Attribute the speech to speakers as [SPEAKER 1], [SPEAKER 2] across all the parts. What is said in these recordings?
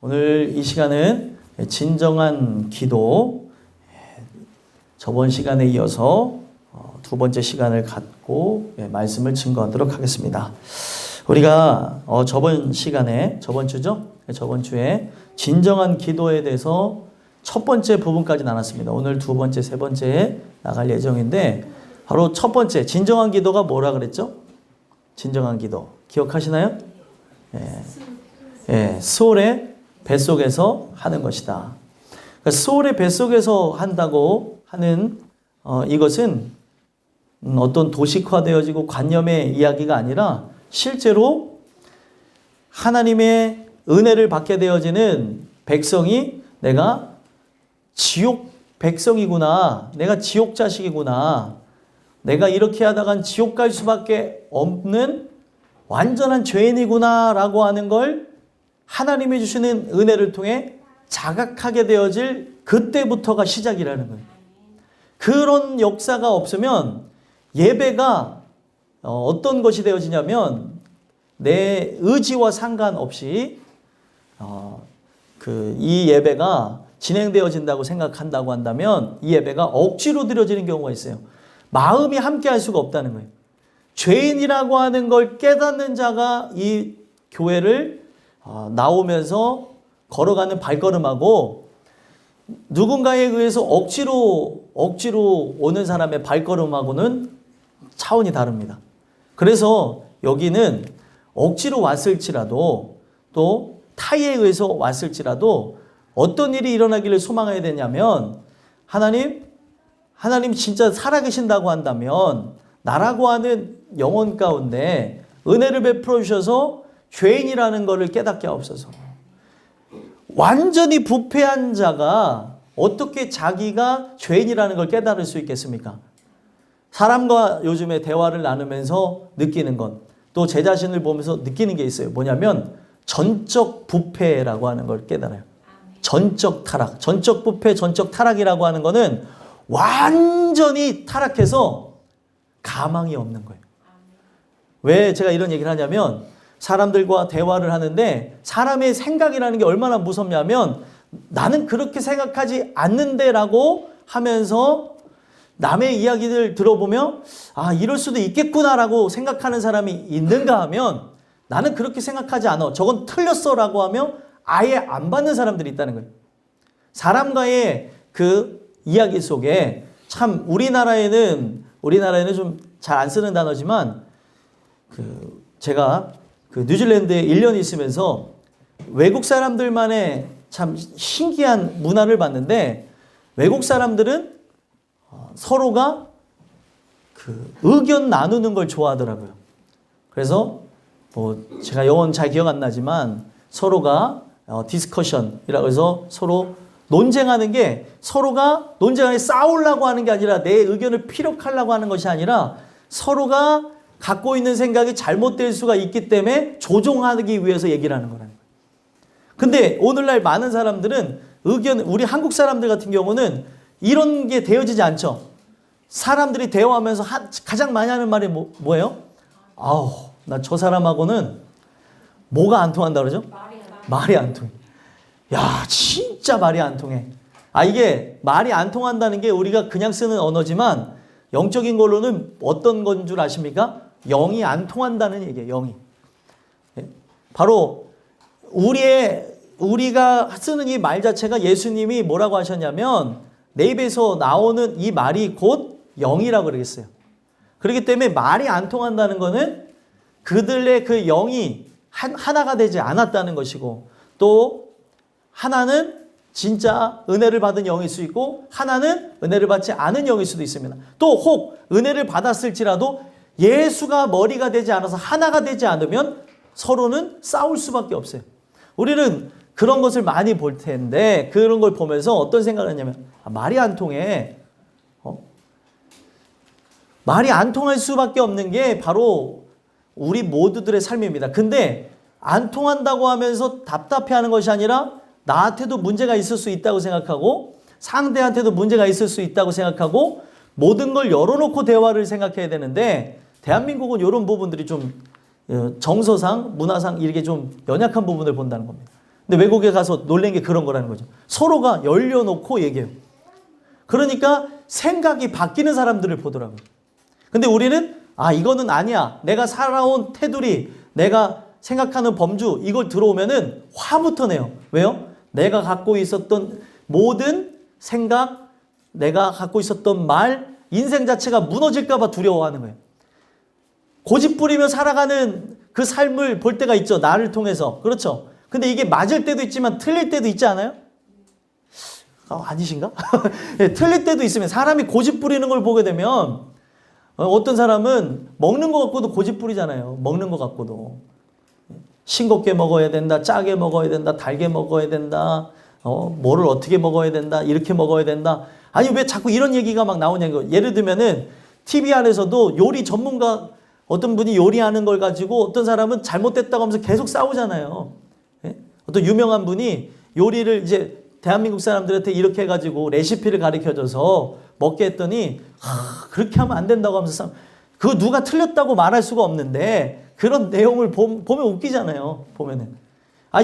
[SPEAKER 1] 오늘 이 시간은 진정한 기도, 저번 시간에 이어서 두 번째 시간을 갖고 말씀을 증거하도록 하겠습니다. 우리가 저번 주에 진정한 기도에 대해서 첫 번째 부분까지 나눴습니다. 오늘 두 번째, 세 번째에 나갈 예정인데, 바로 첫 번째 진정한 기도가 뭐라 그랬죠? 진정한 기도 기억하시나요? 스올의 뱃속에서 하는 것이다. 그러니까 스올의 뱃속에서 한다고 하는 이것은 어떤 도식화되어지고 관념의 이야기가 아니라 실제로 하나님의 은혜를 받게 되어지는 백성이 내가 지옥 백성이구나, 내가 지옥 자식이구나, 내가 이렇게 하다간 지옥 갈 수밖에 없는 완전한 죄인이구나 라고 하는 걸 하나님이 주시는 은혜를 통해 자각하게 되어질 그때부터가 시작이라는 거예요. 그런 역사가 없으면 예배가 어떤 것이 되어지냐면, 내 의지와 상관없이 이 예배가 진행되어진다고 생각한다고 한다면 이 예배가 억지로 드려지는 경우가 있어요. 마음이 함께 할 수가 없다는 거예요. 죄인이라고 하는 걸 깨닫는 자가 이 교회를 나오면서 걸어가는 발걸음하고, 누군가에 의해서 억지로 오는 사람의 발걸음하고는 차원이 다릅니다. 그래서 여기는 억지로 왔을지라도, 또 타의에 의해서 왔을지라도 어떤 일이 일어나기를 소망해야 되냐면, 하나님 진짜 살아계신다고 한다면 나라고 하는 영혼 가운데 은혜를 베풀어 주셔서 죄인이라는 것을 깨닫게 하옵소서. 완전히 부패한 자가 어떻게 자기가 죄인이라는 걸 깨달을 수 있겠습니까? 사람과 요즘에 대화를 나누면서 느끼는 것, 또 제 자신을 보면서 느끼는 게 있어요. 뭐냐면 전적 부패라고 하는 걸 깨달아요. 전적 타락, 전적 부패, 전적 타락이라고 하는 거는 완전히 타락해서 가망이 없는 거예요. 왜 제가 이런 얘기를 하냐면, 사람들과 대화를 하는데 사람의 생각이라는 게 얼마나 무섭냐면, 나는 그렇게 생각하지 않는데 라고 하면서 남의 이야기를 들어보면 이럴 수도 있겠구나 라고 생각하는 사람이 있는가 하면, 나는 그렇게 생각하지 않아, 저건 틀렸어 라고 하며 아예 안 받는 사람들이 있다는 거예요. 사람과의 그 이야기 속에 참 우리나라에는 좀 잘 안 쓰는 단어지만, 제가 뉴질랜드에 1년 있으면서 외국 사람들만의 참 신기한 문화를 봤는데, 외국 사람들은 서로가 의견 나누는 걸 좋아하더라고요. 그래서 제가 영어는 잘 기억 안 나지만 서로가 디스커션이라고 해서 서로 논쟁하는 게, 서로가 논쟁하는 게 싸우려고 하는 게 아니라 내 의견을 피력하려고 하는 것이 아니라 서로가 갖고 있는 생각이 잘못될 수가 있기 때문에 조종하기 위해서 얘기를 하는 거라는 거예요. 근데 오늘날 많은 사람들은 우리 한국 사람들 같은 경우는 이런 게 되어지지 않죠. 사람들이 대화하면서 가장 많이 하는 말이 뭐예요? 나 저 사람하고는 뭐가 안 통한다 그러죠? 말이 안 통해. 야, 진짜 말이 안 통해. 이게 말이 안 통한다는 게 우리가 그냥 쓰는 언어지만, 영적인 걸로는 어떤 건 줄 아십니까? 영이 안 통한다는 얘기예요. 영이. 바로 우리가 쓰는 이 말 자체가, 예수님이 뭐라고 하셨냐면, 내 입에서 나오는 이 말이 곧 영이라고 그러겠어요. 그렇기 때문에 말이 안 통한다는 거는 그들의 그 영이 하나가 되지 않았다는 것이고, 또 하나는 진짜 은혜를 받은 영일 수 있고, 하나는 은혜를 받지 않은 영일 수도 있습니다. 또 혹 은혜를 받았을지라도 예수가 머리가 되지 않아서 하나가 되지 않으면 서로는 싸울 수밖에 없어요. 우리는 그런 것을 많이 볼 텐데, 그런 걸 보면서 어떤 생각을 하냐면, 말이 안 통해. 말이 안 통할 수밖에 없는 게 바로 우리 모두들의 삶입니다. 근데 안 통한다고 하면서 답답해하는 것이 아니라, 나한테도 문제가 있을 수 있다고 생각하고, 상대한테도 문제가 있을 수 있다고 생각하고, 모든 걸 열어놓고 대화를 생각해야 되는데, 대한민국은 이런 부분들이 좀 정서상, 문화상 이렇게 좀 연약한 부분을 본다는 겁니다. 근데 외국에 가서 놀란 게 그런 거라는 거죠. 서로가 열려놓고 얘기해요. 그러니까 생각이 바뀌는 사람들을 보더라고요. 근데 우리는 이거는 아니야. 내가 살아온 테두리, 내가 생각하는 범주, 이걸 들어오면은 화부터 내요. 왜요? 내가 갖고 있었던 모든 생각, 내가 갖고 있었던 말, 인생 자체가 무너질까 봐 두려워하는 거예요. 고집부리며 살아가는 그 삶을 볼 때가 있죠. 나를 통해서. 그렇죠. 근데 이게 맞을 때도 있지만 틀릴 때도 있지 않아요? 아니신가? 네, 틀릴 때도 있으면 사람이 고집부리는 걸 보게 되면 어떤 사람은 먹는 것 갖고도 고집부리잖아요. 먹는 것 갖고도. 싱겁게 먹어야 된다. 짜게 먹어야 된다. 달게 먹어야 된다. 뭐를 어떻게 먹어야 된다. 이렇게 먹어야 된다. 아니 왜 자꾸 이런 얘기가 막 나오냐고. 예를 들면은 TV 안에서도 요리 전문가 어떤 분이 요리하는 걸 가지고 어떤 사람은 잘못됐다고 하면서 계속 싸우잖아요. 예? 어떤 유명한 분이 요리를 이제 대한민국 사람들한테 이렇게 해가지고 레시피를 가르쳐줘서 먹게 했더니 그렇게 하면 안 된다고 하면서 그거 누가 틀렸다고 말할 수가 없는데 그런 내용을 보면 웃기잖아요. 보면은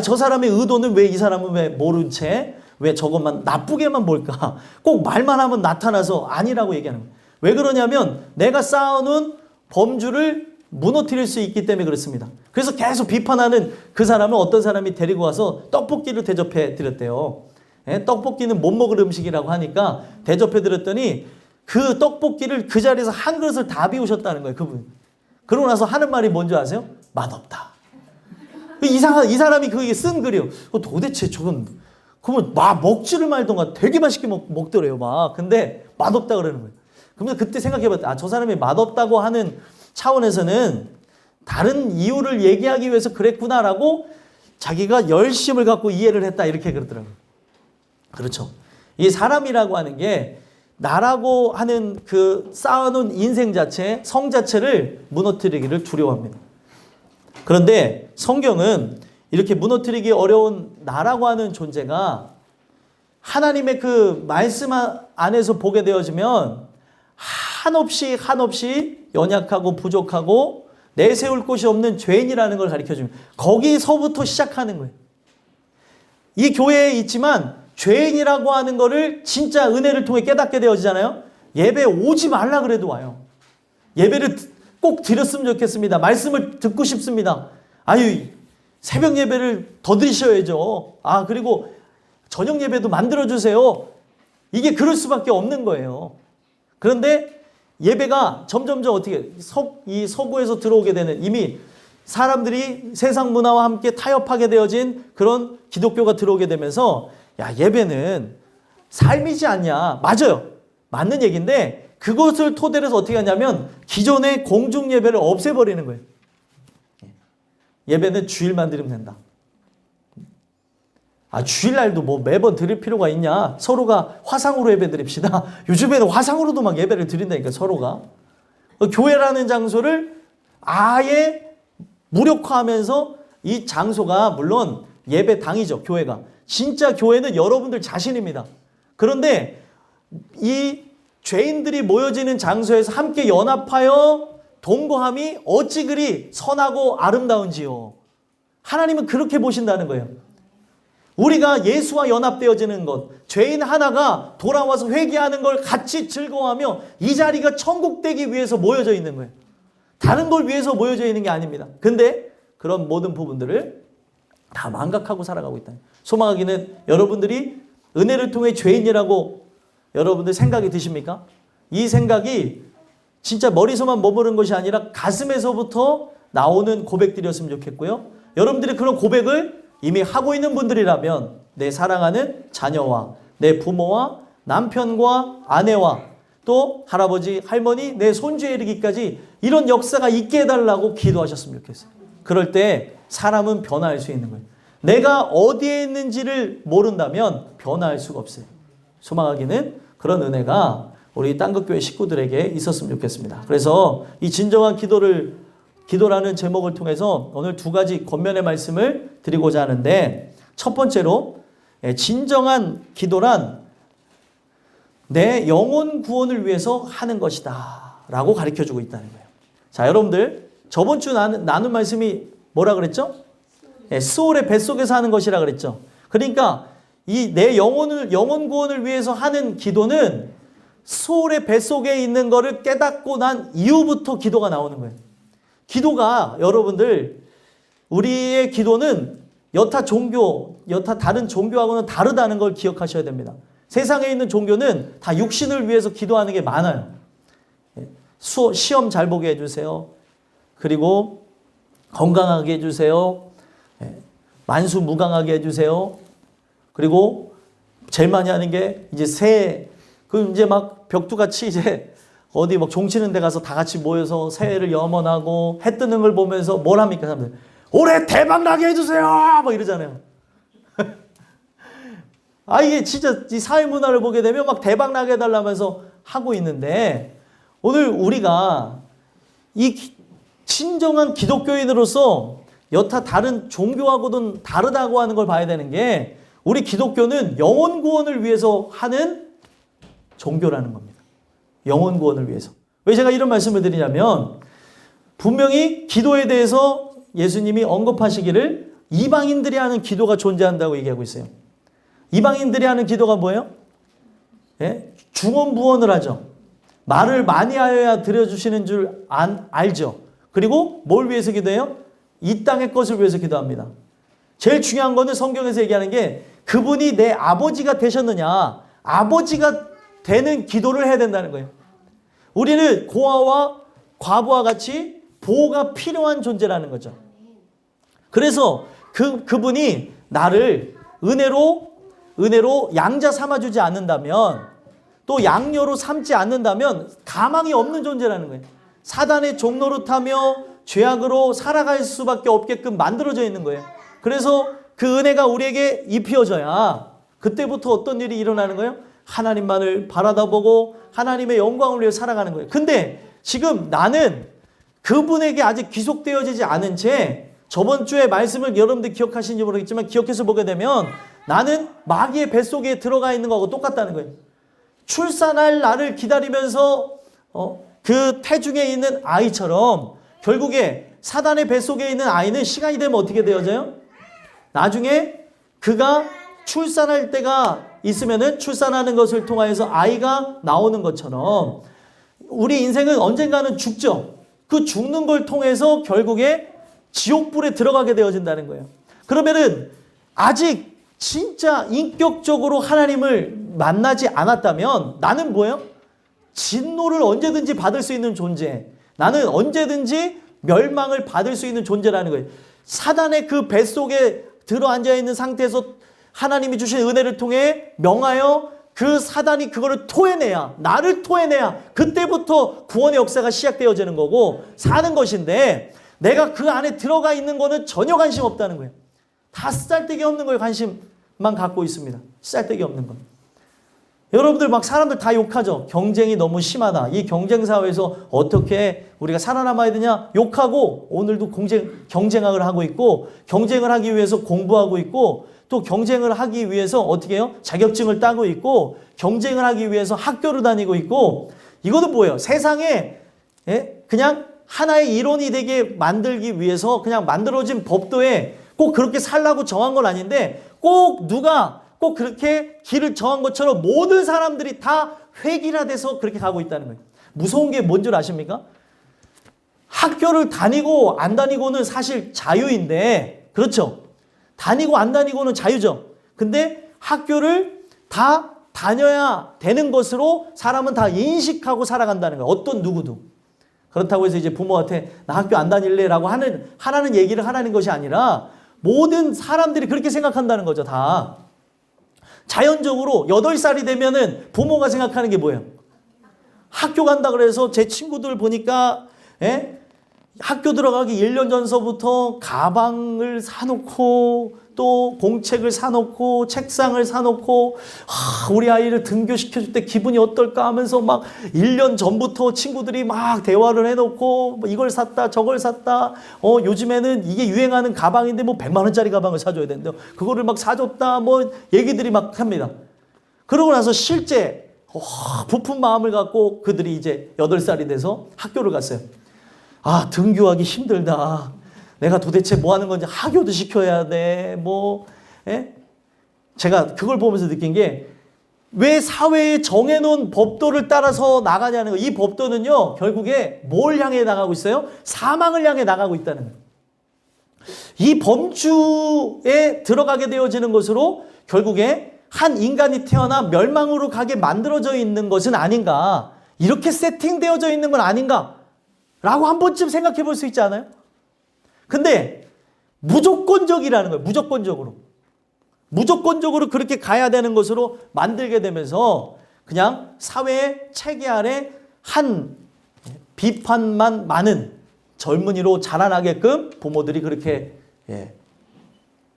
[SPEAKER 1] 저 사람의 의도는 왜 이 사람은 왜 모른 채 왜 저것만 나쁘게만 볼까? 꼭 말만 하면 나타나서 아니라고 얘기하는 거예요. 왜 그러냐면 내가 쌓아놓은 범주를 무너뜨릴 수 있기 때문에 그렇습니다. 그래서 계속 비판하는 그 사람을 어떤 사람이 데리고 와서 떡볶이를 대접해 드렸대요. 예? 떡볶이는 못 먹을 음식이라고 하니까 대접해 드렸더니 그 떡볶이를 그 자리에서 한 그릇을 다 비우셨다는 거예요. 그분. 그러고 나서 하는 말이 뭔지 아세요? 맛없다. 이 사람이 그게 쓴 글이에요. 도대체 저건 그러면 먹지를 말던가 되게 맛있게 먹더래요. 근데 맛없다 그러는 거예요. 그러면서 그때 생각해봤다. 저 사람이 맛없다고 하는 차원에서는 다른 이유를 얘기하기 위해서 그랬구나라고 자기가 열심을 갖고 이해를 했다. 이렇게 그러더라고요. 그렇죠. 이 사람이라고 하는 게 나라고 하는 그 쌓아놓은 인생 자체, 성 자체를 무너뜨리기를 두려워합니다. 그런데 성경은 이렇게 무너뜨리기 어려운 나라고 하는 존재가 하나님의 그 말씀 안에서 보게 되어지면 한없이 연약하고 부족하고 내세울 곳이 없는 죄인이라는 걸 가르쳐줍니다. 거기서부터 시작하는 거예요. 이 교회에 있지만 죄인이라고 하는 거를 진짜 은혜를 통해 깨닫게 되어지잖아요. 예배 오지 말라 그래도 와요. 예배를 꼭 드렸으면 좋겠습니다. 말씀을 듣고 싶습니다. 새벽 예배를 더 드리셔야죠. 그리고 저녁 예배도 만들어주세요. 이게 그럴 수밖에 없는 거예요. 그런데 예배가 점점점 어떻게 이 서구에서 들어오게 되는 이미 사람들이 세상 문화와 함께 타협하게 되어진 그런 기독교가 들어오게 되면서 예배는 삶이지 않냐. 맞아요. 맞는 얘기인데 그것을 토대로 해서 어떻게 하냐면 기존의 공중 예배를 없애버리는 거예요. 예배는 주일만 드리면 된다. 주일날도 뭐 매번 드릴 필요가 있냐. 서로가 화상으로 예배 드립시다. 요즘에는 화상으로도 막 예배를 드린다니까 서로가. 교회라는 장소를 아예 무력화하면서 이 장소가 물론 예배당이죠. 교회가. 진짜 교회는 여러분들 자신입니다. 그런데 이 죄인들이 모여지는 장소에서 함께 연합하여 동거함이 어찌 그리 선하고 아름다운지요. 하나님은 그렇게 보신다는 거예요. 우리가 예수와 연합되어지는 것, 죄인 하나가 돌아와서 회개하는 걸 같이 즐거워하며 이 자리가 천국 되기 위해서 모여져 있는 거예요. 다른 걸 위해서 모여져 있는 게 아닙니다. 근데 그런 모든 부분들을 다 망각하고 살아가고 있다. 소망하기는 여러분들이 은혜를 통해 죄인이라고 여러분들 생각이 드십니까? 이 생각이 진짜 머리서만 머무른 것이 아니라 가슴에서부터 나오는 고백들이었으면 좋겠고요. 여러분들이 그런 고백을 이미 하고 있는 분들이라면 내 사랑하는 자녀와 내 부모와 남편과 아내와 또 할아버지, 할머니, 내 손주에 이르기까지 이런 역사가 있게 해달라고 기도하셨으면 좋겠어요. 그럴 때 사람은 변화할 수 있는 거예요. 내가 어디에 있는지를 모른다면 변화할 수가 없어요. 소망하기는 그런 은혜가 우리 땅끝교회 식구들에게 있었으면 좋겠습니다. 그래서 이 진정한 기도라는 제목을 통해서 오늘 두 가지 권면의 말씀을 드리고자 하는데, 첫 번째로 진정한 기도란 내 영혼 구원을 위해서 하는 것이다 라고 가르쳐주고 있다는 거예요. 자, 여러분들 저번 주 나눈 말씀이 뭐라 그랬죠? 스올의 뱃속에서 하는 것이라 그랬죠. 그러니까 이 내 영혼 구원을 위해서 하는 기도는 스올의 뱃속에 있는 거를 깨닫고 난 이후부터 기도가 나오는 거예요. 기도가 여러분들 우리의 기도는 여타 다른 종교하고는 다르다는 걸 기억하셔야 됩니다. 세상에 있는 종교는 다 육신을 위해서 기도하는 게 많아요. 시험 잘 보게 해주세요. 그리고 건강하게 해주세요. 만수무강하게 해주세요. 그리고 제일 많이 하는 게 이제 새해, 이제 막 벽두같이 이제 어디 막 종치는 데 가서 다 같이 모여서 새해를 염원하고 해 뜨는 걸 보면서 뭘 합니까, 사람들? 올해 대박 나게 해주세요! 막 이러잖아요. 이게 진짜 이 사회 문화를 보게 되면 막 대박 나게 해달라면서 하고 있는데, 오늘 우리가 이 진정한 기독교인으로서 여타 다른 종교하고는 다르다고 하는 걸 봐야 되는 게, 우리 기독교는 영혼 구원을 위해서 하는 종교라는 겁니다. 영혼 구원을 위해서. 왜 제가 이런 말씀을 드리냐면, 분명히 기도에 대해서 예수님이 언급하시기를 이방인들이 하는 기도가 존재한다고 얘기하고 있어요. 이방인들이 하는 기도가 뭐예요? 중언부언을 하죠. 말을 많이 하여야 들려주시는 줄 알죠. 그리고 뭘 위해서 기도해요? 이 땅의 것을 위해서 기도합니다. 제일 중요한 거는 성경에서 얘기하는 게, 그분이 내 아버지가 되셨느냐, 아버지가 되는 기도를 해야 된다는 거예요. 우리는 고아와 과부와 같이 보호가 필요한 존재라는 거죠. 그래서 그분이 나를 은혜로 양자 삼아주지 않는다면, 또 양녀로 삼지 않는다면 가망이 없는 존재라는 거예요. 사단의 종로로 타며 죄악으로 살아갈 수밖에 없게끔 만들어져 있는 거예요. 그래서 그 은혜가 우리에게 입혀져야 그때부터 어떤 일이 일어나는 거예요? 하나님만을 바라다보고 하나님의 영광을 위해 살아가는 거예요. 근데 지금 나는 그분에게 아직 귀속되어지지 않은 채, 저번 주에 말씀을 여러분들 기억하시는지 모르겠지만 기억해서 보게 되면 나는 마귀의 뱃속에 들어가 있는 거하고 똑같다는 거예요. 출산할 날을 기다리면서 그 태중에 있는 아이처럼 결국에 사단의 뱃속에 있는 아이는 시간이 되면 어떻게 되어져요? 나중에 그가 출산할 때가 있으면은 출산하는 것을 통하여서 아이가 나오는 것처럼 우리 인생은 언젠가는 죽죠. 그 죽는 걸 통해서 결국에 지옥불에 들어가게 되어진다는 거예요. 그러면은 아직 진짜 인격적으로 하나님을 만나지 않았다면 나는 뭐예요? 진노를 언제든지 받을 수 있는 존재. 나는 언제든지 멸망을 받을 수 있는 존재라는 거예요. 사단의 그 뱃속에 들어앉아 있는 상태에서 하나님이 주신 은혜를 통해 명하여 그 사단이 그거를 토해내야, 나를 토해내야 그때부터 구원의 역사가 시작되어지는 거고 사는 것인데, 내가 그 안에 들어가 있는 거는 전혀 관심 없다는 거예요. 다 쓰잘데기 없는 거에 관심만 갖고 있습니다. 쓰잘데기 없는 거. 여러분들 막 사람들 다 욕하죠. 경쟁이 너무 심하다. 이 경쟁 사회에서 어떻게 우리가 살아남아야 되냐? 욕하고 오늘도 경쟁을 하고 있고, 경쟁을 하기 위해서 공부하고 있고, 또 경쟁을 하기 위해서 어떻게 해요? 자격증을 따고 있고, 경쟁을 하기 위해서 학교를 다니고 있고, 이것도 뭐예요? 세상에 그냥 하나의 이론이 되게 만들기 위해서 그냥 만들어진 법도에 꼭 그렇게 살라고 정한 건 아닌데, 꼭 누가 꼭 그렇게 길을 정한 것처럼 모든 사람들이 다 획일화돼서 그렇게 가고 있다는 거예요. 무서운 게 뭔 줄 아십니까? 학교를 다니고 안 다니고는 사실 자유인데, 그렇죠? 다니고 안 다니고는 자유죠. 근데 학교를 다 다녀야 되는 것으로 사람은 다 인식하고 살아간다는 거예요. 어떤 누구도. 그렇다고 해서 이제 부모한테 나 학교 안 다닐래 라고 하라는 얘기를 하라는 것이 아니라 모든 사람들이 그렇게 생각한다는 거죠. 다. 자연적으로 8살이 되면은 부모가 생각하는 게 뭐예요? 학교 간다 그래서 제 친구들 보니까 학교 들어가기 1년 전서부터 가방을 사놓고 또 공책을 사놓고 책상을 사놓고 우리 아이를 등교시켜줄 때 기분이 어떨까 하면서 막 1년 전부터 친구들이 막 대화를 해놓고 뭐 이걸 샀다 저걸 샀다 요즘에는 이게 유행하는 가방인데 뭐 100만 원짜리 가방을 사줘야 된대요. 그거를 막 사줬다 뭐 얘기들이 막 합니다. 그러고 나서 실제 부푼 마음을 갖고 그들이 이제 8살이 돼서 학교를 갔어요. 등교하기 힘들다. 내가 도대체 뭐 하는 건지 하교도 시켜야 돼. 뭐, 예? 제가 그걸 보면서 느낀 게 왜 사회에 정해놓은 법도를 따라서 나가냐는 거. 이 법도는요, 결국에 뭘 향해 나가고 있어요? 사망을 향해 나가고 있다는 거예요. 이 범주에 들어가게 되어지는 것으로 결국에 한 인간이 태어나 멸망으로 가게 만들어져 있는 것은 아닌가. 이렇게 세팅되어져 있는 건 아닌가. 라고 한 번쯤 생각해 볼 수 있지 않아요? 근데 무조건적이라는 거예요. 무조건적으로 그렇게 가야 되는 것으로 만들게 되면서 그냥 사회의 체계 아래 한 비판만 많은 젊은이로 자라나게끔 부모들이 그렇게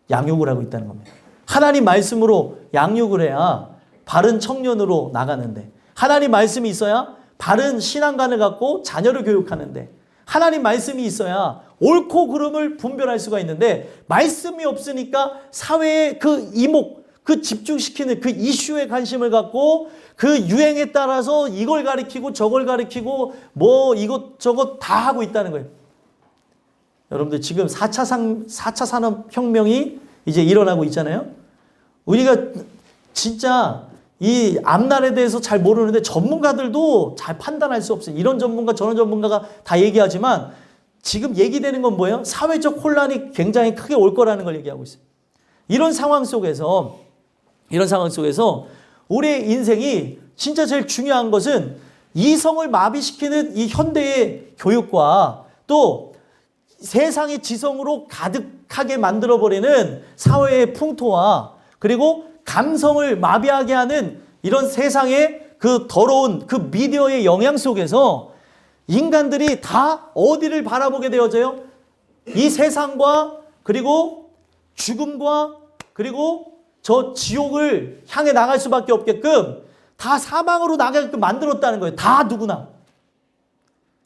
[SPEAKER 1] 양육을 하고 있다는 겁니다. 하나님 말씀으로 양육을 해야 바른 청년으로 나가는데, 하나님 말씀이 있어야 바른 신앙관을 갖고 자녀를 교육하는데, 하나님 말씀이 있어야 옳고 그름을 분별할 수가 있는데, 말씀이 없으니까 사회의 그 이목, 그 집중시키는 그 이슈에 관심을 갖고 그 유행에 따라서 이걸 가리키고 저걸 가리키고 뭐 이것저것 다 하고 있다는 거예요. 여러분들 지금 4차 산업혁명이 이제 일어나고 있잖아요. 우리가 진짜 이 앞날에 대해서 잘 모르는데 전문가들도 잘 판단할 수 없어요. 이런 전문가 저런 전문가가 다 얘기하지만 지금 얘기되는 건 뭐예요? 사회적 혼란이 굉장히 크게 올 거라는 걸 얘기하고 있어요. 이런 상황 속에서 우리의 인생이 진짜 제일 중요한 것은 이성을 마비시키는 이 현대의 교육과 또 세상의 지성으로 가득하게 만들어버리는 사회의 풍토와 그리고 감성을 마비하게 하는 이런 세상의 그 더러운 그 미디어의 영향 속에서 인간들이 다 어디를 바라보게 되어져요? 이 세상과 그리고 죽음과 그리고 저 지옥을 향해 나갈 수밖에 없게끔 다 사망으로 나가게끔 만들었다는 거예요. 다 누구나.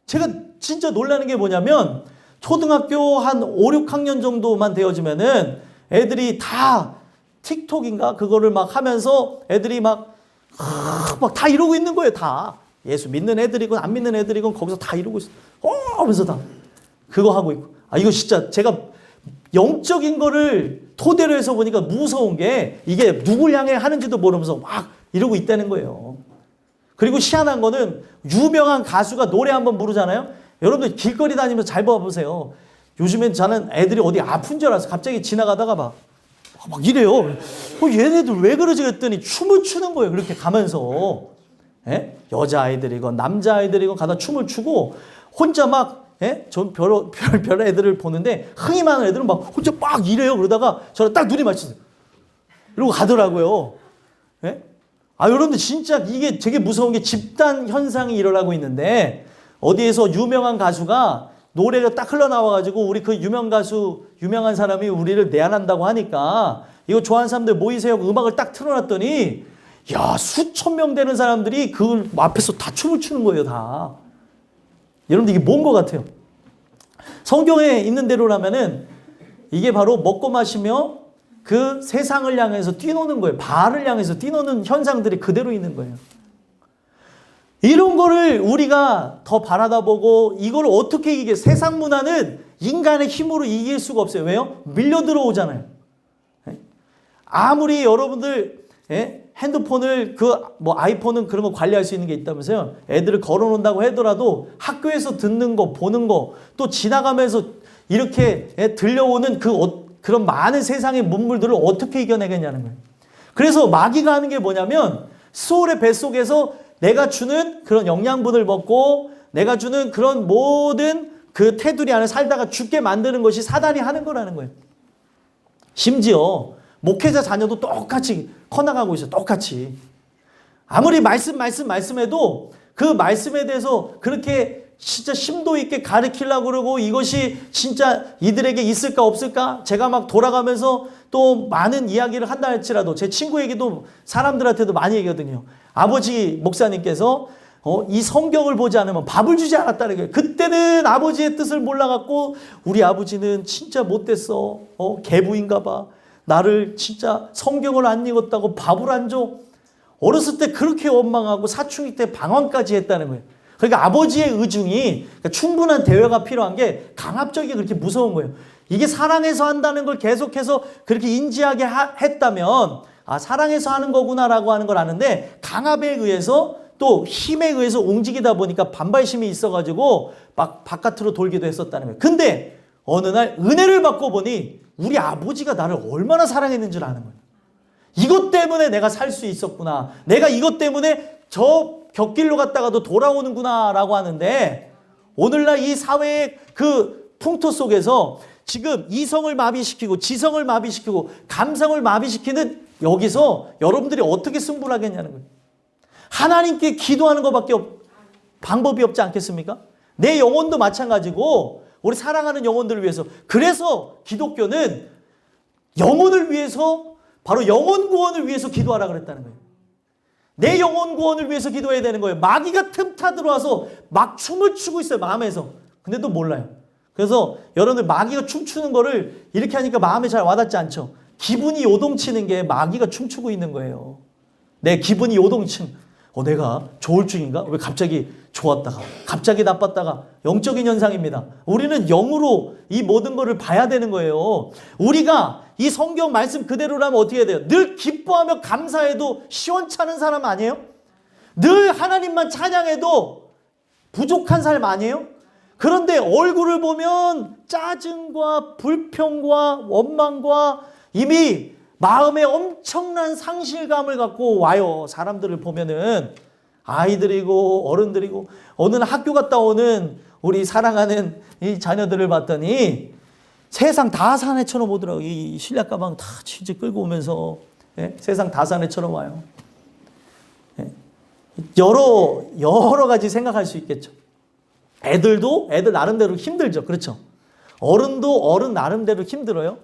[SPEAKER 1] 제가 진짜 놀라는 게 뭐냐면 초등학교 한 5, 6학년 정도만 되어지면은 애들이 다 틱톡인가 그거를 막 하면서 애들이 막 다 이러고 있는 거예요. 다. 예수 믿는 애들이건 안 믿는 애들이건 거기서 다 이러고 있어. 하면서 다 그거 하고 있고. 이거 진짜 제가 영적인 거를 토대로 해서 보니까 무서운 게 이게 누굴 향해 하는지도 모르면서 막 이러고 있다는 거예요. 그리고 희한한 거는 유명한 가수가 노래 한번 부르잖아요. 여러분들 길거리 다니면서 잘 봐보세요. 요즘엔 저는 애들이 어디 아픈 줄 알아서 갑자기 지나가다가 막 이래요. 얘네들 왜 그러지 그랬더니 춤을 추는 거예요. 그렇게 가면서. 여자아이들이건 남자아이들이건 가다 춤을 추고 혼자 막 전 별 애들을 보는데 흥이 많은 애들은 막 혼자 막 이래요. 그러다가 저랑 딱 눈이 맞추세요. 이러고 가더라고요. 여러분들 진짜 이게 되게 무서운 게 집단 현상이 일어나고 있는데 어디에서 유명한 가수가 노래가 딱 흘러나와가지고 우리 그 유명한 사람이 우리를 내한한다고 하니까 이거 좋아하는 사람들 모이세요. 음악을 딱 틀어놨더니 야 수천 명 되는 사람들이 그 앞에서 다 춤을 추는 거예요. 다. 여러분들 이게 뭔 것 같아요? 성경에 있는 대로라면은 이게 바로 먹고 마시며 그 세상을 향해서 뛰노는 거예요. 바알을 향해서 뛰노는 현상들이 그대로 있는 거예요. 이런 거를 우리가 더 바라다보고 이걸 어떻게 이기게 세상 문화는 인간의 힘으로 이길 수가 없어요. 왜요? 밀려 들어오잖아요. 아무리 여러분들 핸드폰을 아이폰은 그런 거 관리할 수 있는 게 있다면서요. 애들을 걸어놓는다고 하더라도 학교에서 듣는 거 보는 거 또 지나가면서 이렇게 들려오는 그런 많은 세상의 문물들을 어떻게 이겨내겠냐는 거예요. 그래서 마귀가 하는 게 뭐냐면 소울의 뱃속에서 내가 주는 그런 영양분을 먹고 내가 주는 그런 모든 그 테두리 안에 살다가 죽게 만드는 것이 사단이 하는 거라는 거예요. 심지어 목회자 자녀도 똑같이 커나가고 있어요. 똑같이. 아무리 말씀해도 그 말씀에 대해서 그렇게 진짜 심도 있게 가르치려고 그러고 이것이 진짜 이들에게 있을까 없을까? 제가 막 돌아가면서 또 많은 이야기를 한다 할지라도 제 친구에게도 사람들한테도 많이 얘기하거든요. 아버지 목사님께서 이 성경을 보지 않으면 밥을 주지 않았다는 거예요. 그때는 아버지의 뜻을 몰라갖고 우리 아버지는 진짜 못됐어. 개부인가 봐. 나를 진짜 성경을 안 읽었다고 밥을 안 줘. 어렸을 때 그렇게 원망하고 사춘기 때 방황까지 했다는 거예요. 그러니까 아버지의 의중이 그러니까 충분한 대화가 필요한 게 강압적이 그렇게 무서운 거예요. 이게 사랑해서 한다는 걸 계속해서 그렇게 인지하게 했다면 아, 사랑해서 하는 거구나라고 하는 걸 아는데 강압에 의해서 또 힘에 의해서 움직이다 보니까 반발심이 있어가지고 막 바깥으로 돌기도 했었다는 거예요. 근데 어느 날 은혜를 받고 보니 우리 아버지가 나를 얼마나 사랑했는 줄 아는 거예요. 이것 때문에 내가 살 수 있었구나. 내가 이것 때문에 저 곁길로 갔다가도 돌아오는구나 라고 하는데 오늘날 이 사회의 그 풍토 속에서 지금 이성을 마비시키고 지성을 마비시키고 감성을 마비시키는 여기서 여러분들이 어떻게 승부를 하겠냐는 거예요. 하나님께 기도하는 것밖에 방법이 없지 않겠습니까? 내 영혼도 마찬가지고 우리 사랑하는 영혼들을 위해서. 그래서 기독교는 영혼을 위해서 바로 영혼 구원을 위해서 기도하라 그랬다는 거예요. 내 영혼 구원을 위해서 기도해야 되는 거예요. 마귀가 틈타 들어와서 막 춤을 추고 있어요. 마음에서. 근데도 몰라요. 그래서 여러분들 마귀가 춤추는 거를 이렇게 하니까 마음에 잘 와닿지 않죠. 기분이 요동치는 게 마귀가 춤추고 있는 거예요. 내 기분이 요동치는 내가 조울증인가? 왜 갑자기 좋았다가 갑자기 나빴다가 영적인 현상입니다. 우리는 영으로 이 모든 것을 봐야 되는 거예요. 우리가 이 성경 말씀 그대로라면 어떻게 해야 돼요? 늘 기뻐하며 감사해도 시원찮은 사람 아니에요? 늘 하나님만 찬양해도 부족한 삶 아니에요? 그런데 얼굴을 보면 짜증과 불평과 원망과 이미 마음에 엄청난 상실감을 갖고 와요. 사람들을 보면은 아이들이고 어른들이고 어느 날 학교 갔다 오는 우리 사랑하는 이 자녀들을 봤더니 세상 다 사내처럼 오더라고요. 이 실내 가방 다 치즈 끌고 오면서 세상 다 사내처럼 와요. 여러 가지 생각할 수 있겠죠. 애들 나름대로 힘들죠. 그렇죠. 어른도 어른 나름대로 힘들어요.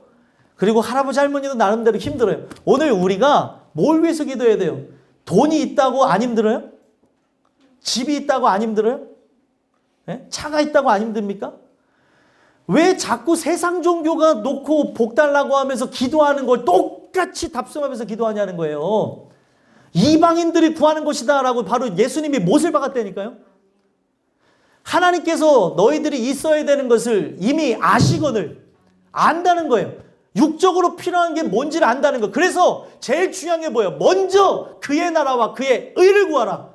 [SPEAKER 1] 그리고 할아버지 할머니도 나름대로 힘들어요. 오늘 우리가 뭘 위해서 기도해야 돼요? 돈이 있다고 안 힘들어요? 집이 있다고 안 힘들어요? 차가 있다고 안 힘듭니까? 왜 자꾸 세상 종교가 놓고 복 달라고 하면서 기도하는 걸 똑같이 답습하면서 기도하냐는 거예요. 이방인들이 구하는 것이다 라고 바로 예수님이 못을 박았다니까요. 하나님께서 너희들이 있어야 되는 것을 이미 아시거늘 안다는 거예요. 육적으로 필요한 게 뭔지를 안다는 거. 그래서 제일 중요한 게 뭐예요? 먼저 그의 나라와 그의 의를 구하라.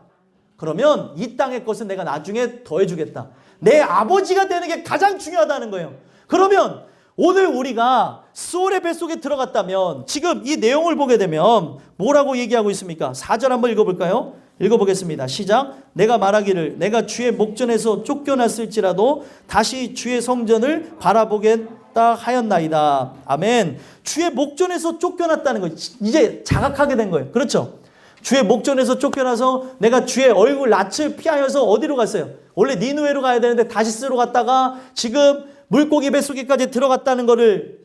[SPEAKER 1] 그러면 이 땅의 것은 내가 나중에 더해주겠다. 내 아버지가 되는 게 가장 중요하다는 거예요. 그러면 오늘 우리가 수월의 뱃속에 들어갔다면 지금 이 내용을 보게 되면 뭐라고 얘기하고 있습니까? 4절 한번 읽어볼까요? 읽어보겠습니다. 시작. 내가 말하기를 내가 주의 목전에서 쫓겨났을지라도 다시 주의 성전을 바라보겠다 하였나이다. 아멘. 주의 목전에서 쫓겨났다는 거 이제 자각하게 된 거예요. 그렇죠? 주의 목전에서 쫓겨나서 내가 주의 얼굴 낯을 피하여서 어디로 갔어요? 원래 니누에로 가야 되는데 다시스로 갔다가 지금 물고기 뱃속에까지 들어갔다는 거를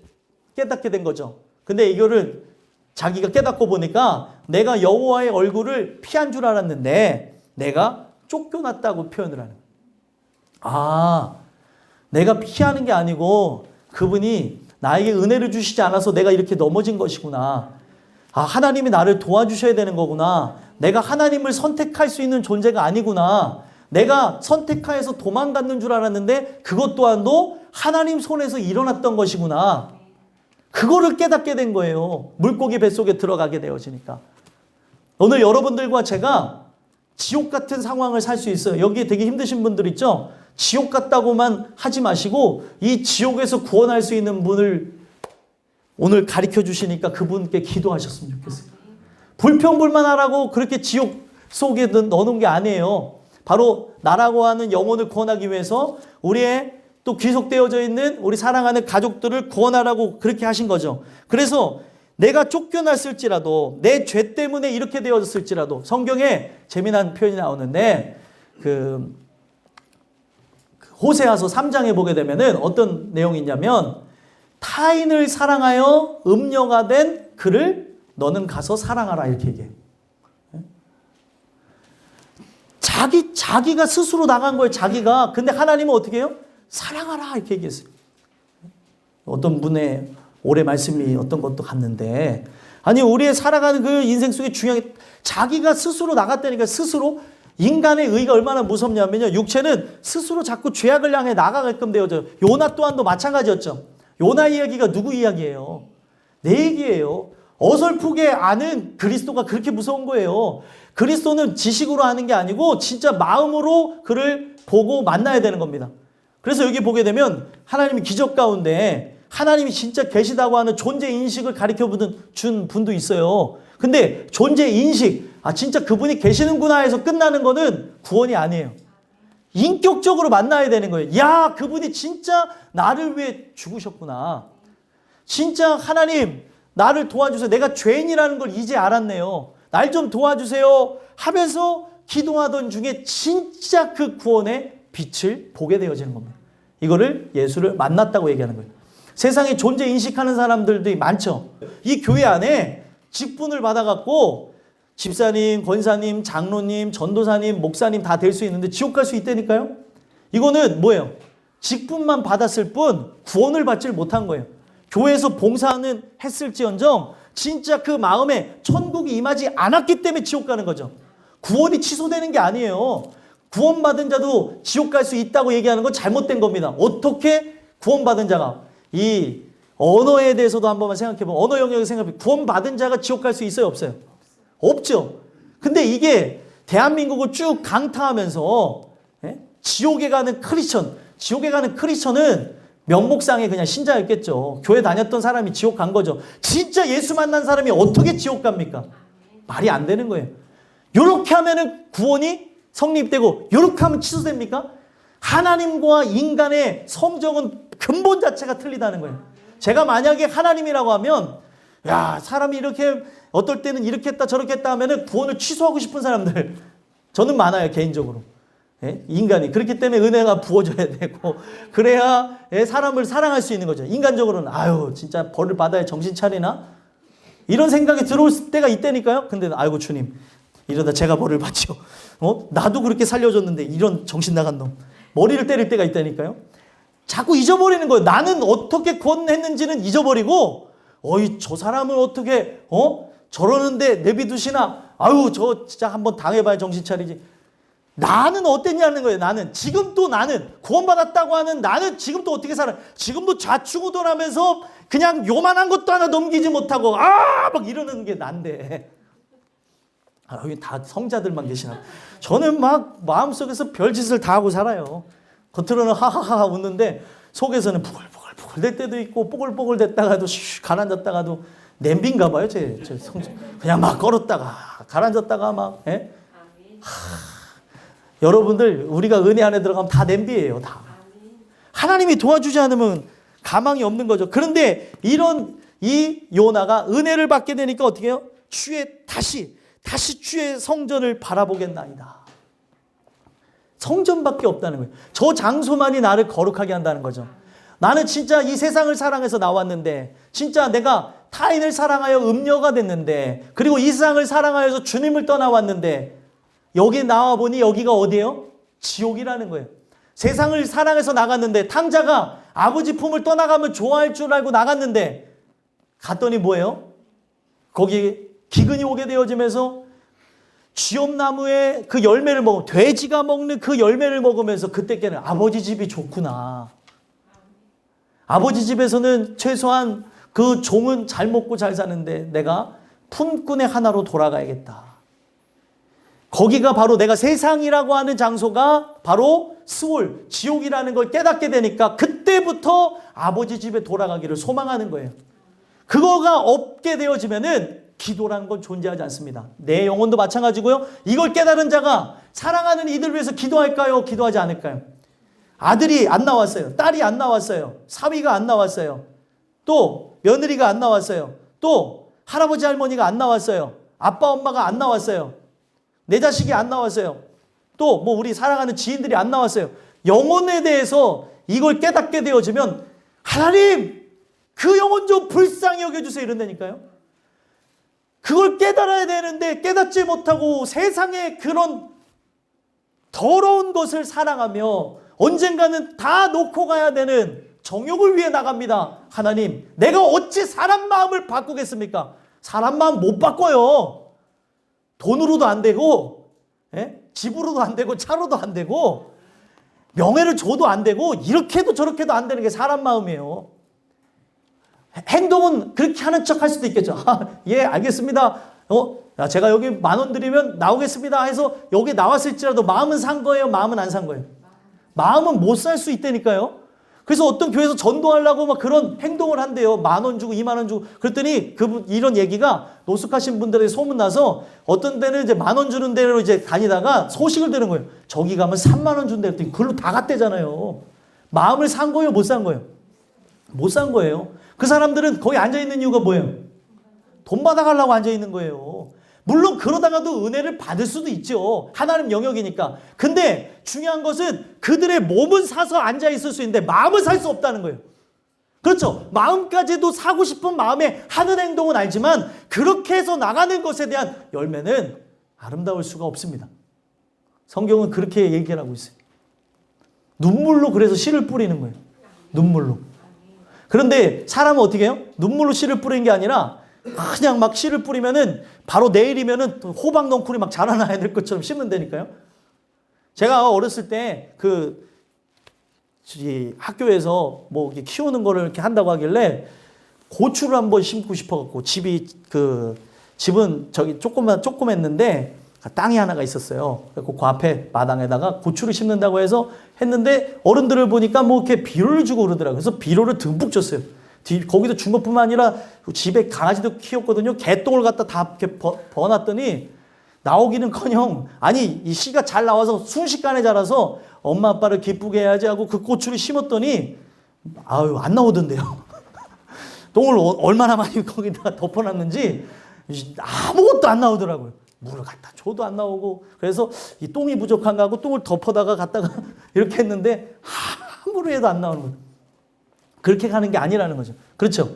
[SPEAKER 1] 깨닫게 된 거죠. 근데 이거를 자기가 깨닫고 보니까 내가 여호와의 얼굴을 피한 줄 알았는데 내가 쫓겨났다고 표현을 하는 거예요. 아, 내가 피하는 게 아니고 그분이 나에게 은혜를 주시지 않아서 내가 이렇게 넘어진 것이구나. 아, 하나님이 나를 도와주셔야 되는 거구나. 내가 하나님을 선택할 수 있는 존재가 아니구나. 내가 선택하여서 도망갔는 줄 알았는데 그것 또한도 하나님 손에서 일어났던 것이구나. 그거를 깨닫게 된 거예요. 물고기 뱃속에 들어가게 되어지니까. 오늘 여러분들과 제가 지옥 같은 상황을 살 수 있어요. 여기에 되게 힘드신 분들 있죠? 지옥 같다고만 하지 마시고 이 지옥에서 구원할 수 있는 분을 오늘 가르쳐 주시니까 그분께 기도하셨으면 좋겠어요. 불평불만하라고 그렇게 지옥 속에 넣어놓은 게 아니에요. 바로 나라고 하는 영혼을 구원하기 위해서 우리의 또 귀속되어져 있는 우리 사랑하는 가족들을 구원하라고 그렇게 하신 거죠. 그래서 내가 쫓겨났을지라도 내 죄 때문에 이렇게 되어졌을지라도 성경에 재미난 표현이 나오는데 호세아서 3장에 보게 되면은 어떤 내용이 있냐면 타인을 사랑하여 음녀가 된 그를 너는 가서 사랑하라 이렇게 얘기해요. 자기가 스스로 나간 거예요. 자기가. 근데 하나님은 어떻게 해요? 사랑하라 이렇게 얘기했어요. 어떤 분의 올해 말씀이 어떤 것도 갔는데 아니 우리의 살아가는 그 인생 속에 중요한 게 자기가 스스로 나갔다니까 스스로 인간의 의가 얼마나 무섭냐면요. 육체는 스스로 자꾸 죄악을 향해 나가게끔 되어져요. 요나 또한도 마찬가지였죠. 요나 이야기가 누구 이야기예요? 내 얘기예요. 어설프게 아는 그리스도가 그렇게 무서운 거예요. 그리스도는 지식으로 하는 게 아니고 진짜 마음으로 그를 보고 만나야 되는 겁니다. 그래서 여기 보게 되면 하나님이 기적 가운데 하나님이 진짜 계시다고 하는 존재 인식을 가르쳐 준 분도 있어요. 근데 존재 인식, 진짜 그분이 계시는구나 해서 끝나는 거는 구원이 아니에요. 인격적으로 만나야 되는 거예요. 야, 그분이 진짜 나를 위해 죽으셨구나. 진짜 하나님 나를 도와주세요. 내가 죄인이라는 걸 이제 알았네요. 날 좀 도와주세요 하면서 기도하던 중에 진짜 그 구원의 빛을 보게 되어지는 겁니다. 이거를 예수를 만났다고 얘기하는 거예요. 세상에 존재 인식하는 사람들도 많죠. 이 교회 안에 직분을 받아갖고 집사님, 권사님, 장로님, 전도사님, 목사님 다 될 수 있는데 지옥 갈 수 있다니까요. 이거는 뭐예요? 직분만 받았을 뿐 구원을 받지 못한 거예요. 교회에서 봉사는 했을지언정 진짜 그 마음에 천국이 임하지 않았기 때문에 지옥 가는 거죠. 구원이 취소되는 게 아니에요. 구원받은 자도 지옥 갈 수 있다고 얘기하는 건 잘못된 겁니다. 어떻게 구원받은 자가, 이 언어에 대해서도 한 번만 생각해보면, 언어 영역을 생각해보면 구원받은 자가 지옥 갈 수 있어요? 없어요? 없죠. 근데 이게 대한민국을 쭉 강타하면서 지옥에 가는 크리스천은 명목상의 그냥 신자였겠죠. 교회 다녔던 사람이 지옥 간 거죠. 진짜 예수 만난 사람이 어떻게 지옥 갑니까? 말이 안 되는 거예요. 이렇게 하면은 구원이 성립되고 이렇게 하면 취소됩니까? 하나님과 인간의 성정은 근본 자체가 틀리다는 거예요. 제가 만약에 하나님이라고 하면 야, 사람이 이렇게 어떨 때는 이렇게 했다 저렇게 했다 하면은 구원을 취소하고 싶은 사람들 저는 많아요, 개인적으로. 인간이. 그렇기 때문에 은혜가 부어져야 되고 그래야 사람을 사랑할 수 있는 거죠. 인간적으로는 아유 진짜 벌을 받아야 정신 차리나? 이런 생각이 들어올 때가 있다니까요. 근데 아이고 주님 이러다 제가 벌을 받죠. 나도 그렇게 살려줬는데 이런 정신 나간 놈. 머리를 때릴 때가 있다니까요. 자꾸 잊어버리는 거예요. 나는 어떻게 구원했는지는 잊어버리고 어이 저 사람을 어떻게 저러는데 내비두시나? 아유 저 진짜 한번 당해봐야 정신 차리지. 나는 어땠냐는 거예요. 나는 지금도 나는 구원받았다고 하는 나는 지금도 어떻게 살아? 지금도 좌충우돌하면서 그냥 요만한 것도 하나 넘기지 못하고 막 이러는 게 난데 여기 다 성자들만 계시나? 저는 막 마음속에서 별짓을 다 하고 살아요. 겉으로는 하하하 웃는데 속에서는 부글부글 될 때도 있고 뽀글뽀글 됐다가도 가라앉았다가도 냄비인가 봐요. 제 성질. 그냥 막 걸었다가 가라앉았다가 막 여러분들 우리가 은혜 안에 들어가면 다 냄비예요. 다. 하나님이 도와주지 않으면 가망이 없는 거죠. 그런데 이 요나가 은혜를 받게 되니까 어떻게 해요? 다시 주의 성전을 바라보겠나이다. 성전밖에 없다는 거예요. 저 장소만이 나를 거룩하게 한다는 거죠. 나는 진짜 이 세상을 사랑해서 나왔는데 진짜 내가 타인을 사랑하여 음녀가 됐는데 그리고 이 세상을 사랑하여서 주님을 떠나왔는데 여기 나와보니 여기가 어디예요? 지옥이라는 거예요. 세상을 사랑해서 나갔는데 탕자가 아버지 품을 떠나가면 좋아할 줄 알고 나갔는데 갔더니 뭐예요? 거기 기근이 오게 되어지면서 쥐엄나무의 그 열매를 먹으면 돼지가 먹는 그 열매를 먹으면서 그때께는 아버지 집이 좋구나. 아버지 집에서는 최소한 그 종은 잘 먹고 잘 사는데 내가 품꾼의 하나로 돌아가야겠다. 거기가 바로 내가 세상이라고 하는 장소가 바로 스올, 지옥이라는 걸 깨닫게 되니까 그때부터 아버지 집에 돌아가기를 소망하는 거예요. 그거가 없게 되어지면은 기도라는 건 존재하지 않습니다. 내 영혼도 마찬가지고요. 이걸 깨달은 자가 사랑하는 이들 위해서 기도할까요? 기도하지 않을까요? 아들이 안 나왔어요. 딸이 안 나왔어요. 사위가 안 나왔어요. 또 며느리가 안 나왔어요. 또 할아버지 할머니가 안 나왔어요. 아빠 엄마가 안 나왔어요. 내 자식이 안 나왔어요. 또 뭐 우리 사랑하는 지인들이 안 나왔어요. 영혼에 대해서 이걸 깨닫게 되어지면 하나님 그 영혼 좀 불쌍히 여겨주세요 이런다니까요. 그걸 깨달아야 되는데 깨닫지 못하고 세상의 그런 더러운 것을 사랑하며 언젠가는 다 놓고 가야 되는 정욕을 위해 나갑니다. 하나님 내가 어찌 사람 마음을 바꾸겠습니까? 사람 마음 못 바꿔요. 돈으로도 안 되고 집으로도 안 되고 차로도 안 되고 명예를 줘도 안 되고 이렇게 해도 저렇게 해도 안 되는 게 사람 마음이에요. 행동은 그렇게 하는 척 할 수도 있겠죠. 예, 알겠습니다. 제가 여기 10,000원 드리면 나오겠습니다 해서 여기 나왔을지라도 마음은 산 거예요? 마음은 안 산 거예요? 마음은 못 살 수 있다니까요. 그래서 어떤 교회에서 전도하려고 막 그런 행동을 한대요. 10,000원 주고 20,000원 주고. 그랬더니 이런 얘기가 노숙하신 분들의 소문나서 어떤 데는 이제 10,000원 주는 데로 이제 다니다가 소식을 들은 거예요. 저기 가면 30,000원 준대. 그랬더니 그걸로 다 갔대잖아요. 마음을 산 거예요? 못 산 거예요? 못 산 거예요. 그 사람들은 거기 앉아있는 이유가 뭐예요? 돈 받아가려고 앉아있는 거예요. 물론 그러다가도 은혜를 받을 수도 있죠. 하나님 영역이니까. 근데 중요한 것은 그들의 몸은 사서 앉아있을 수 있는데 마음을 살 수 없다는 거예요. 그렇죠. 마음까지도 사고 싶은 마음에 하는 행동은 알지만 그렇게 해서 나가는 것에 대한 열매는 아름다울 수가 없습니다. 성경은 그렇게 얘기를 하고 있어요. 눈물로 그래서 씨를 뿌리는 거예요. 눈물로. 그런데 사람은 어떻게 해요? 눈물로 씨를 뿌리는 게 아니라 그냥 막 씨를 뿌리면은 바로 내일이면은 호박 넝쿨이 막 자라나야 될 것처럼 심는다니까요. 제가 어렸을 때 학교에서 뭐 이렇게 키우는 거를 이렇게 한다고 하길래 고추를 한번 심고 싶어갖고 집은 저기 조그맸는데 땅이 하나가 있었어요. 그 앞에 마당에다가 고추를 심는다고 해서 했는데 어른들을 보니까 뭐 이렇게 비료를 주고 그러더라고요. 그래서 비료를 듬뿍 줬어요. 거기도 준 것뿐만 아니라 집에 강아지도 키웠거든요. 개똥을 갖다 다 이렇게 버놨더니 나오기는커녕 아니 이 씨가 잘 나와서 순식간에 자라서 엄마 아빠를 기쁘게 해야지 하고 그 고추를 심었더니 안 나오던데요. 똥을 얼마나 많이 거기다가 덮어놨는지 아무것도 안 나오더라고요. 물을 갖다 줘도 안 나오고 그래서 이 똥이 부족한가 하고 똥을 덮어다가 갖다가 이렇게 했는데 아무리 해도 안 나오는 거예요. 그렇게 가는 게 아니라는 거죠. 그렇죠?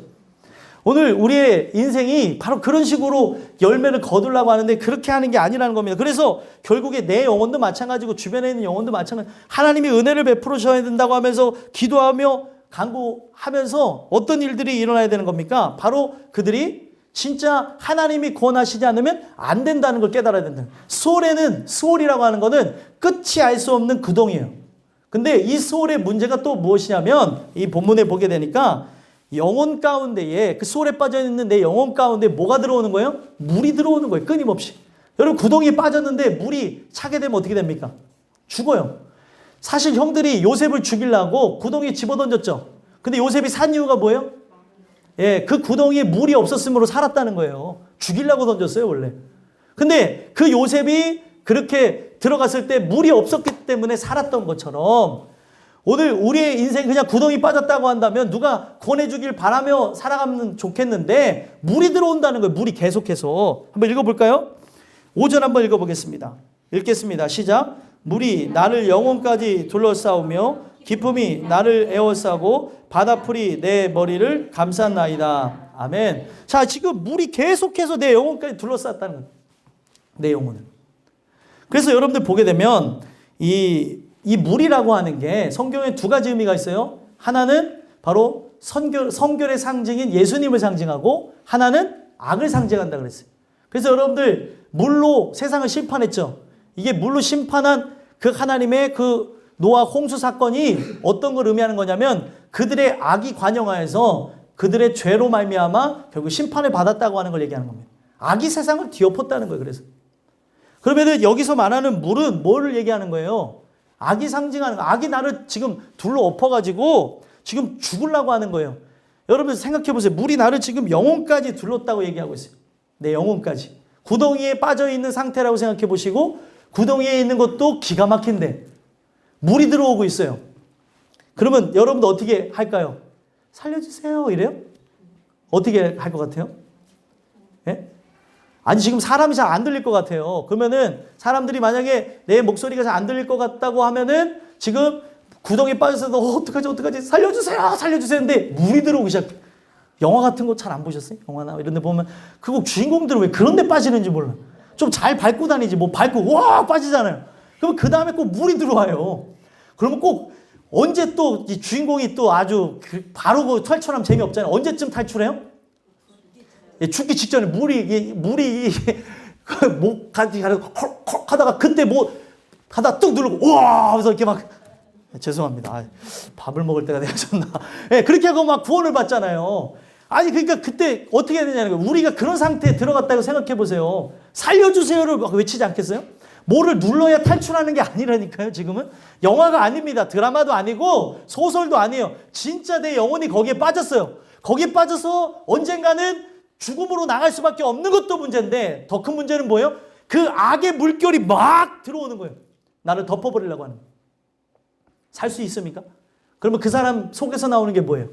[SPEAKER 1] 오늘 우리의 인생이 바로 그런 식으로 열매를 거두려고 하는데 그렇게 하는 게 아니라는 겁니다. 그래서 결국에 내 영혼도 마찬가지고 주변에 있는 영혼도 마찬가지. 하나님이 은혜를 베풀어 주셔야 된다고 하면서 기도하며 간구하면서 어떤 일들이 일어나야 되는 겁니까? 바로 그들이 진짜 하나님이 구원하시지 않으면 안 된다는 걸 깨달아야 된다. 수월이라고 하는 거는 끝이 알 수 없는 구덩이에요. 근데 이 수월의 문제가 또 무엇이냐면 이 본문에 보게 되니까 영혼 가운데에 그 수월에 빠져있는 내 영혼 가운데 뭐가 들어오는 거예요? 물이 들어오는 거예요. 끊임없이. 여러분 구덩이에 빠졌는데 물이 차게 되면 어떻게 됩니까? 죽어요. 사실 형들이 요셉을 죽이려고 구덩이에 집어던졌죠. 근데 요셉이 산 이유가 뭐예요? 예, 그 구덩이에 물이 없었으므로 살았다는 거예요. 죽이려고 던졌어요 원래. 근데 그 요셉이 그렇게 들어갔을 때 물이 없었기 때문에 살았던 것처럼 오늘 우리의 인생 그냥 구덩이 빠졌다고 한다면 누가 권해주길 바라며 살아가면 좋겠는데 물이 들어온다는 거예요. 물이 계속해서. 한번 읽어볼까요? 5절 한번 읽어보겠습니다. 읽겠습니다. 시작. 물이 나를 영혼까지 둘러싸우며 기품이 나를 에워싸고 바다풀이 내 머리를 감쌌나이다. 아멘. 자, 지금 물이 계속해서 내 영혼까지 둘러쌌다는 거예요. 내 영혼을. 그래서 여러분들 보게 되면 이 물이라고 하는 게 성경에 두 가지 의미가 있어요. 하나는 바로 성결의 상징인 예수님을 상징하고 하나는 악을 상징한다 그랬어요. 그래서 여러분들 물로 세상을 심판했죠. 이게 물로 심판한 그 하나님의 그 노아 홍수 사건이 어떤 걸 의미하는 거냐면 그들의 악이 관영하여서 그들의 죄로 말미암아 결국 심판을 받았다고 하는 걸 얘기하는 겁니다. 악이 세상을 뒤엎었다는 거예요. 그래서 그러면 여기서 말하는 물은 뭐를 얘기하는 거예요? 악이 상징하는 거. 악이 나를 지금 둘러 엎어가지고 지금 죽으려고 하는 거예요. 여러분 생각해 보세요. 물이 나를 지금 영혼까지 둘렀다고 얘기하고 있어요. 내 영혼까지. 구덩이에 빠져있는 상태라고 생각해 보시고 구덩이에 있는 것도 기가 막힌데 물이 들어오고 있어요. 그러면 여러분도 어떻게 할까요? 살려주세요 이래요? 어떻게 할 것 같아요? 예? 아니 지금 사람이 잘 안 들릴 것 같아요. 그러면은 사람들이 만약에 내 목소리가 잘 안 들릴 것 같다고 하면은 지금 구덩이에 빠져서 어떡하지 살려주세요 했는데 물이 들어오기 시작. 영화 같은 거 잘 안 보셨어요? 영화나 이런 데 보면 그 주인공들은 왜 그런 데 빠지는지 몰라. 좀 잘 밟고 다니지 뭐 밟고 와 빠지잖아요. 그럼 그 다음에 꼭 물이 들어와요. 그러면 꼭 언제 또 이 주인공이 또 아주 바로 그 탈출하면 재미없잖아요. 언제쯤 탈출해요? 죽기 직전에 물이 목까지 가서 콜콜 하다가 그때 뭐 하다 뚝 누르고 우와 하면서 이렇게 막 죄송합니다. 밥을 먹을 때가 되셨나. 예, 그렇게 하고 막 구원을 받잖아요. 아니 그러니까 그때 어떻게 해야 되냐는 거예요. 우리가 그런 상태에 들어갔다고 생각해 보세요. 살려주세요를 막 외치지 않겠어요? 뭐를 눌러야 탈출하는 게 아니라니까요. 지금은 영화가 아닙니다. 드라마도 아니고 소설도 아니에요. 진짜 내 영혼이 거기에 빠졌어요. 거기에 빠져서 언젠가는 죽음으로 나갈 수밖에 없는 것도 문제인데 더 큰 문제는 뭐예요? 그 악의 물결이 막 들어오는 거예요. 나를 덮어버리려고 하는 거예요. 살 수 있습니까? 그러면 그 사람 속에서 나오는 게 뭐예요?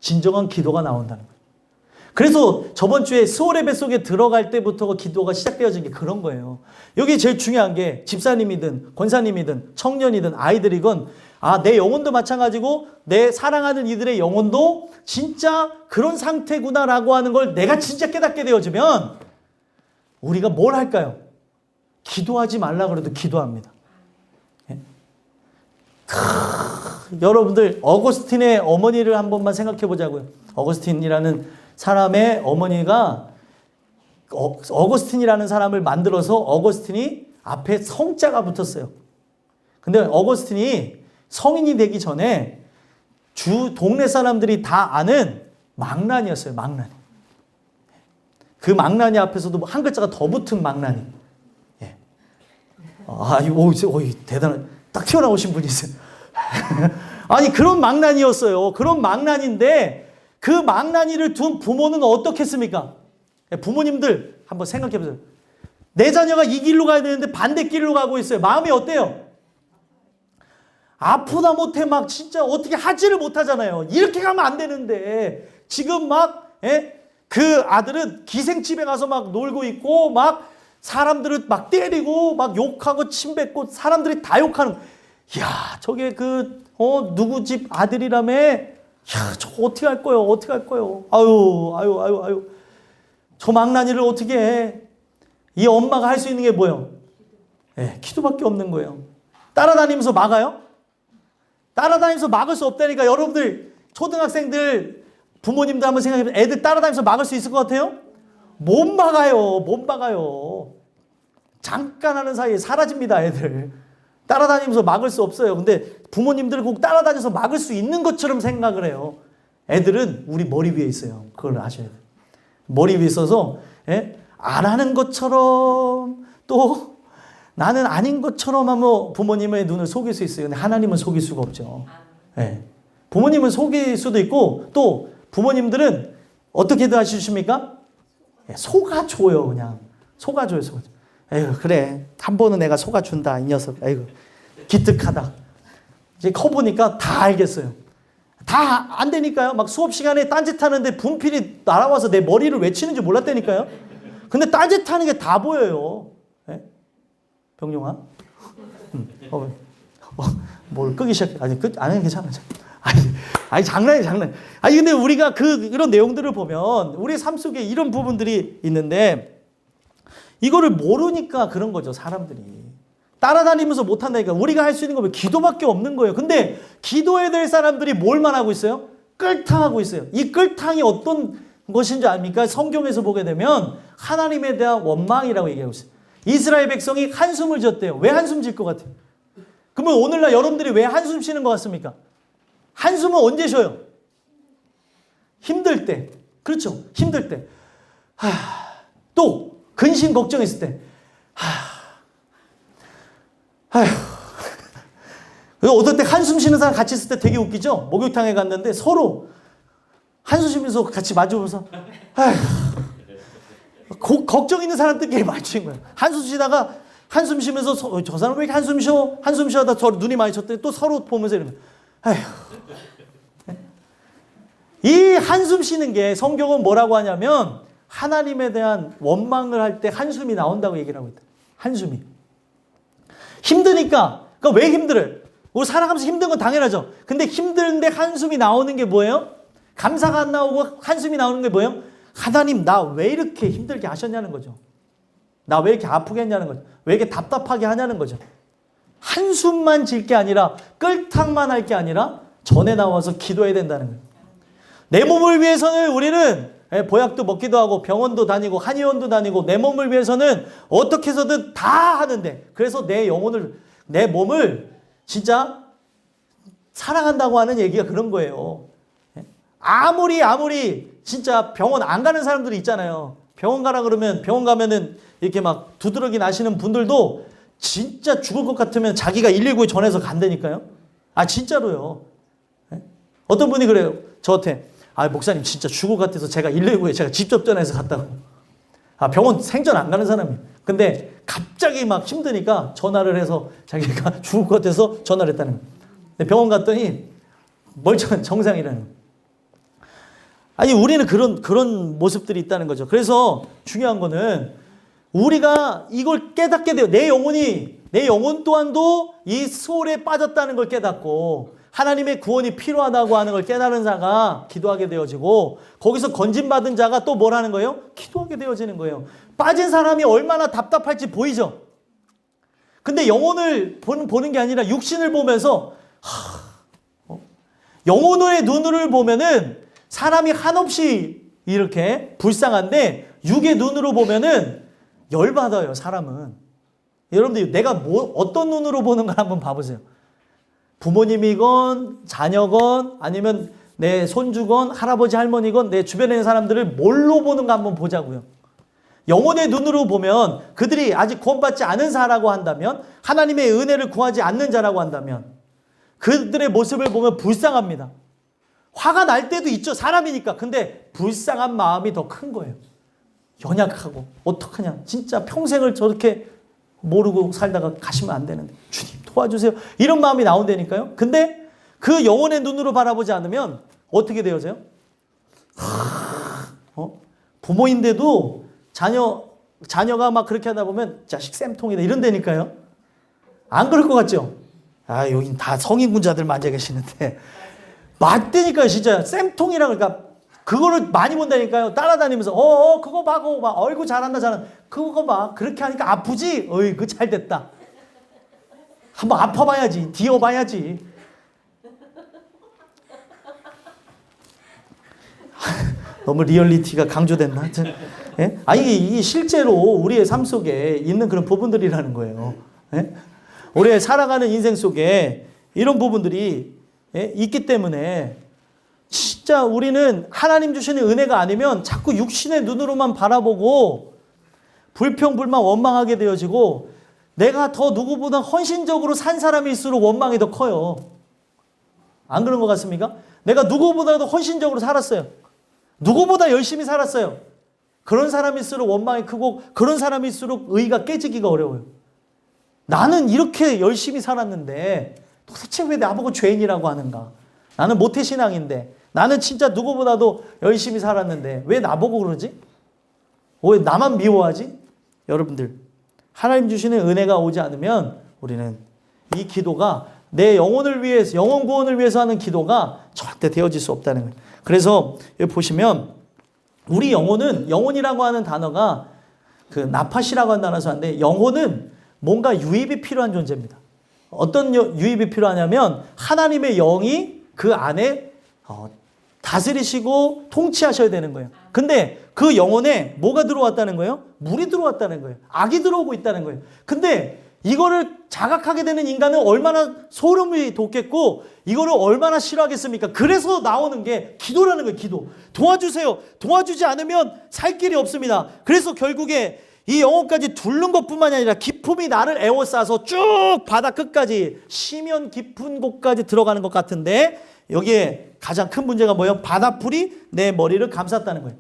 [SPEAKER 1] 진정한 기도가 나온다는 거예요. 그래서 저번 주에 수월의 뱃속에 들어갈 때부터 기도가 시작되어진 게 그런 거예요. 여기 제일 중요한 게 집사님이든 권사님이든 청년이든 아이들이건 내 영혼도 마찬가지고 내 사랑하는 이들의 영혼도 진짜 그런 상태구나라고 하는 걸 내가 진짜 깨닫게 되어지면 우리가 뭘 할까요? 기도하지 말라 그래도 기도합니다. 예? 여러분들 어거스틴의 어머니를 한 번만 생각해 보자고요. 어거스틴이라는 사람의 어머니가 어거스틴이라는 사람을 만들어서 어거스틴이 앞에 성자가 붙었어요. 근데 어거스틴이 성인이 되기 전에 동네 사람들이 다 아는 망나니였어요. 망나니. 그 망나니 앞에서도 한 글자가 더 붙은 망나니. 예. 대단한, 딱 튀어나오신 분이 있어요. 아니, 그런 망나니였어요. 그런 망나니인데 그 망나니를 둔 부모는 어떻겠습니까? 부모님들 한번 생각해 보세요. 내 자녀가 이 길로 가야 되는데 반대길로 가고 있어요. 마음이 어때요? 아프다 못해 막 진짜 어떻게 하지를 못하잖아요. 이렇게 가면 안 되는데 지금 막 그 아들은 기생집에 가서 막 놀고 있고 막 사람들을 막 때리고 막 욕하고 침 뱉고 사람들이 다 욕하는. 야, 저게 누구 집 아들이라며? 야, 저 어떻게 할 거예요? 어떻게 할 거예요? 아유. 저 망나니를 어떻게 해? 이 엄마가 할 수 있는 게 뭐예요? 기도밖에 없는 거예요. 따라다니면서 막아요? 따라다니면서 막을 수 없다니까. 여러분들 초등학생들 부모님들 한번 생각해보세요. 애들 따라다니면서 막을 수 있을 것 같아요? 못 막아요. 잠깐 하는 사이에 사라집니다. 애들 따라다니면서 막을 수 없어요. 근데 부모님들은 꼭 따라다녀서 막을 수 있는 것처럼 생각을 해요. 애들은 우리 머리 위에 있어요. 그걸 아셔야 돼요. 머리 위에 있어서 안 하는 것처럼 또 나는 아닌 것처럼 하면 부모님의 눈을 속일 수 있어요. 근데 하나님은 속일 수가 없죠. 부모님은 속일 수도 있고 또 부모님들은 어떻게든 하십니까? 속아줘요. 그냥 속아줘요. 에휴, 그래, 한 번은 내가 속아준다 이 녀석. 에휴, 기특하다. 이제 커보니까 다 알겠어요. 다 안 되니까요. 막 수업 시간에 딴짓하는데 분필이 날아와서 내 머리를 외치는 줄 몰랐다니까요. 근데 딴짓하는 게 다 보여요. 병용아? 뭘 끄기 시작해. 아니, 괜찮아. 아니, 장난. 아니, 근데 우리가 이런 내용들을 보면 우리 삶 속에 이런 부분들이 있는데 이거를 모르니까 그런 거죠, 사람들이. 따라다니면서 못한다니까. 우리가 할 수 있는 건 기도밖에 없는 거예요. 근데 기도해야 될 사람들이 뭘만 하고 있어요? 끌탕하고 있어요. 이 끌탕이 어떤 것인 줄 압니까? 성경에서 보게 되면 하나님에 대한 원망이라고 얘기하고 있어요. 이스라엘 백성이 한숨을 졌대요. 왜 한숨 질 것 같아요? 그러면 오늘날 여러분들이 왜 한숨 쉬는 것 같습니까? 한숨은 언제 쉬어요? 힘들 때. 그렇죠. 힘들 때. 또 근심 걱정했을 때. 어떨 때 한숨 쉬는 사람 같이 있을 때 되게 웃기죠? 목욕탕에 갔는데 서로 한숨 쉬면서 같이 마주보면서 걱정 있는 사람들끼리 마주친 거예요. 한숨 쉬다가 한숨 쉬면서 저 사람 왜 이렇게 한숨 쉬어? 한숨 쉬다가 서로 눈이 마주쳤더니 또 서로 보면서 이러면 이 한숨 쉬는 게 성경은 뭐라고 하냐면 하나님에 대한 원망을 할 때 한숨이 나온다고 얘기를 하고 있다. 한숨이. 힘드니까. 그러니까 왜 힘들어요? 우리 살아가면서 힘든 건 당연하죠. 근데 힘든데 한숨이 나오는 게 뭐예요? 감사가 안 나오고 한숨이 나오는 게 뭐예요? 하나님, 나 왜 이렇게 힘들게 하셨냐는 거죠. 나 왜 이렇게 아프게 했냐는 거죠. 왜 이렇게 답답하게 하냐는 거죠. 한숨만 질 게 아니라 끌탕만 할 게 아니라 전에 나와서 기도해야 된다는 거예요. 내 몸을 위해서는 우리는 예, 보약도 먹기도 하고 병원도 다니고 한의원도 다니고 내 몸을 위해서는 어떻게 해서든 다 하는데 그래서 내 영혼을 내 몸을 진짜 사랑한다고 하는 얘기가 그런 거예요. 예? 아무리 진짜 병원 안 가는 사람들이 있잖아요. 병원 가라 그러면 병원 가면은 이렇게 막 두드러기 나시는 분들도 진짜 죽을 것 같으면 자기가 119에 전해서 간다니까요. 아 진짜로요. 예? 어떤 분이 그래요. 저한테 아 목사님 진짜 죽을 것 같아서 제가 119에 제가 직접 전해서 갔다고. 아 병원 생전 안 가는 사람이. 근데 갑자기 막 힘드니까 전화를 해서 자기가 죽을 것 같아서 전화를 했다는 거예요. 근데 병원 갔더니 멀쩡한 정상이라는 거예요. 아니 우리는 그런 모습들이 있다는 거죠. 그래서 중요한 거는 우리가 이걸 깨닫게 돼요. 내 영혼 또한도 이 소홀에 빠졌다는 걸 깨닫고 하나님의 구원이 필요하다고 하는 걸 깨달은 자가 기도하게 되어지고 거기서 건진받은 자가 또 뭘 하는 거예요? 기도하게 되어지는 거예요. 빠진 사람이 얼마나 답답할지 보이죠? 근데 영혼을 보는 게 아니라 육신을 보면서 영혼의 눈으로 보면은 사람이 한없이 이렇게 불쌍한데 육의 눈으로 보면은 열받아요, 사람은. 여러분들 내가 어떤 눈으로 보는가 한번 봐보세요. 부모님이건 자녀건 아니면 내 손주건 할아버지 할머니건 내 주변에 있는 사람들을 뭘로 보는가 한번 보자고요. 영혼의 눈으로 보면 그들이 아직 구원받지 않은 자라고 한다면 하나님의 은혜를 구하지 않는 자라고 한다면 그들의 모습을 보면 불쌍합니다. 화가 날 때도 있죠. 사람이니까. 근데 불쌍한 마음이 더 큰 거예요. 연약하고 어떡하냐. 진짜 평생을 저렇게 모르고 살다가 가시면 안 되는데 주님 도와주세요. 이런 마음이 나온다니까요. 근데 그 영혼의 눈으로 바라보지 않으면 어떻게 되어져요? 부모인데도 자녀가 막 그렇게 하다 보면 자식 쌤통이다 이런다니까요. 안 그럴 것 같죠? 아 여긴 다 성인군자들만 앉아 계시는데 맞다니까요. 진짜 쌤통이라 그러니까 그거를 많이 본다니까요. 따라다니면서 그거 봐 그거 봐 어이구 잘한다 그거 봐 그렇게 하니까 아프지? 어이구 잘 됐다. 한번 아파봐야지. 뒤어봐야지. 너무 리얼리티가 강조됐나? 예? 아니 이게 실제로 우리의 삶 속에 있는 그런 부분들이라는 거예요. 예? 우리의 살아가는 인생 속에 이런 부분들이 있기 때문에 진짜 우리는 하나님 주시는 은혜가 아니면 자꾸 육신의 눈으로만 바라보고 불평불만 원망하게 되어지고 내가 더 누구보다 헌신적으로 산 사람일수록 원망이 더 커요. 안 그런 것 같습니까? 내가 누구보다도 헌신적으로 살았어요. 누구보다 열심히 살았어요. 그런 사람일수록 원망이 크고 그런 사람일수록 의가 깨지기가 어려워요. 나는 이렇게 열심히 살았는데 도대체 왜 나보고 죄인이라고 하는가? 나는 모태신앙인데 나는 진짜 누구보다도 열심히 살았는데 왜 나보고 그러지? 왜 나만 미워하지? 여러분들 하나님 주시는 은혜가 오지 않으면 우리는 이 기도가 내 영혼을 위해서 영혼 구원을 위해서 하는 기도가 절대 되어질 수 없다는 거예요. 그래서 여기 보시면 우리 영혼이라고 하는 단어가 그 나팟이라고 하는 단어에서 하는데 영혼은 뭔가 유입이 필요한 존재입니다. 어떤 유입이 필요하냐면 하나님의 영이 그 안에 다스리시고 통치하셔야 되는 거예요. 근데 그 영혼에 뭐가 들어왔다는 거예요? 물이 들어왔다는 거예요. 악이 들어오고 있다는 거예요. 근데 이거를 자각하게 되는 인간은 얼마나 소름이 돋겠고 이거를 얼마나 싫어하겠습니까? 그래서 나오는 게 기도라는 거예요. 기도. 도와주세요. 도와주지 않으면 살 길이 없습니다. 그래서 결국에 이 영혼까지 둘른 것뿐만이 아니라 기품이 나를 에워싸서 쭉 바다 끝까지 심연 깊은 곳까지 들어가는 것 같은데 여기에 가장 큰 문제가 뭐예요? 바다풀이 내 머리를 감쌌다는 거예요.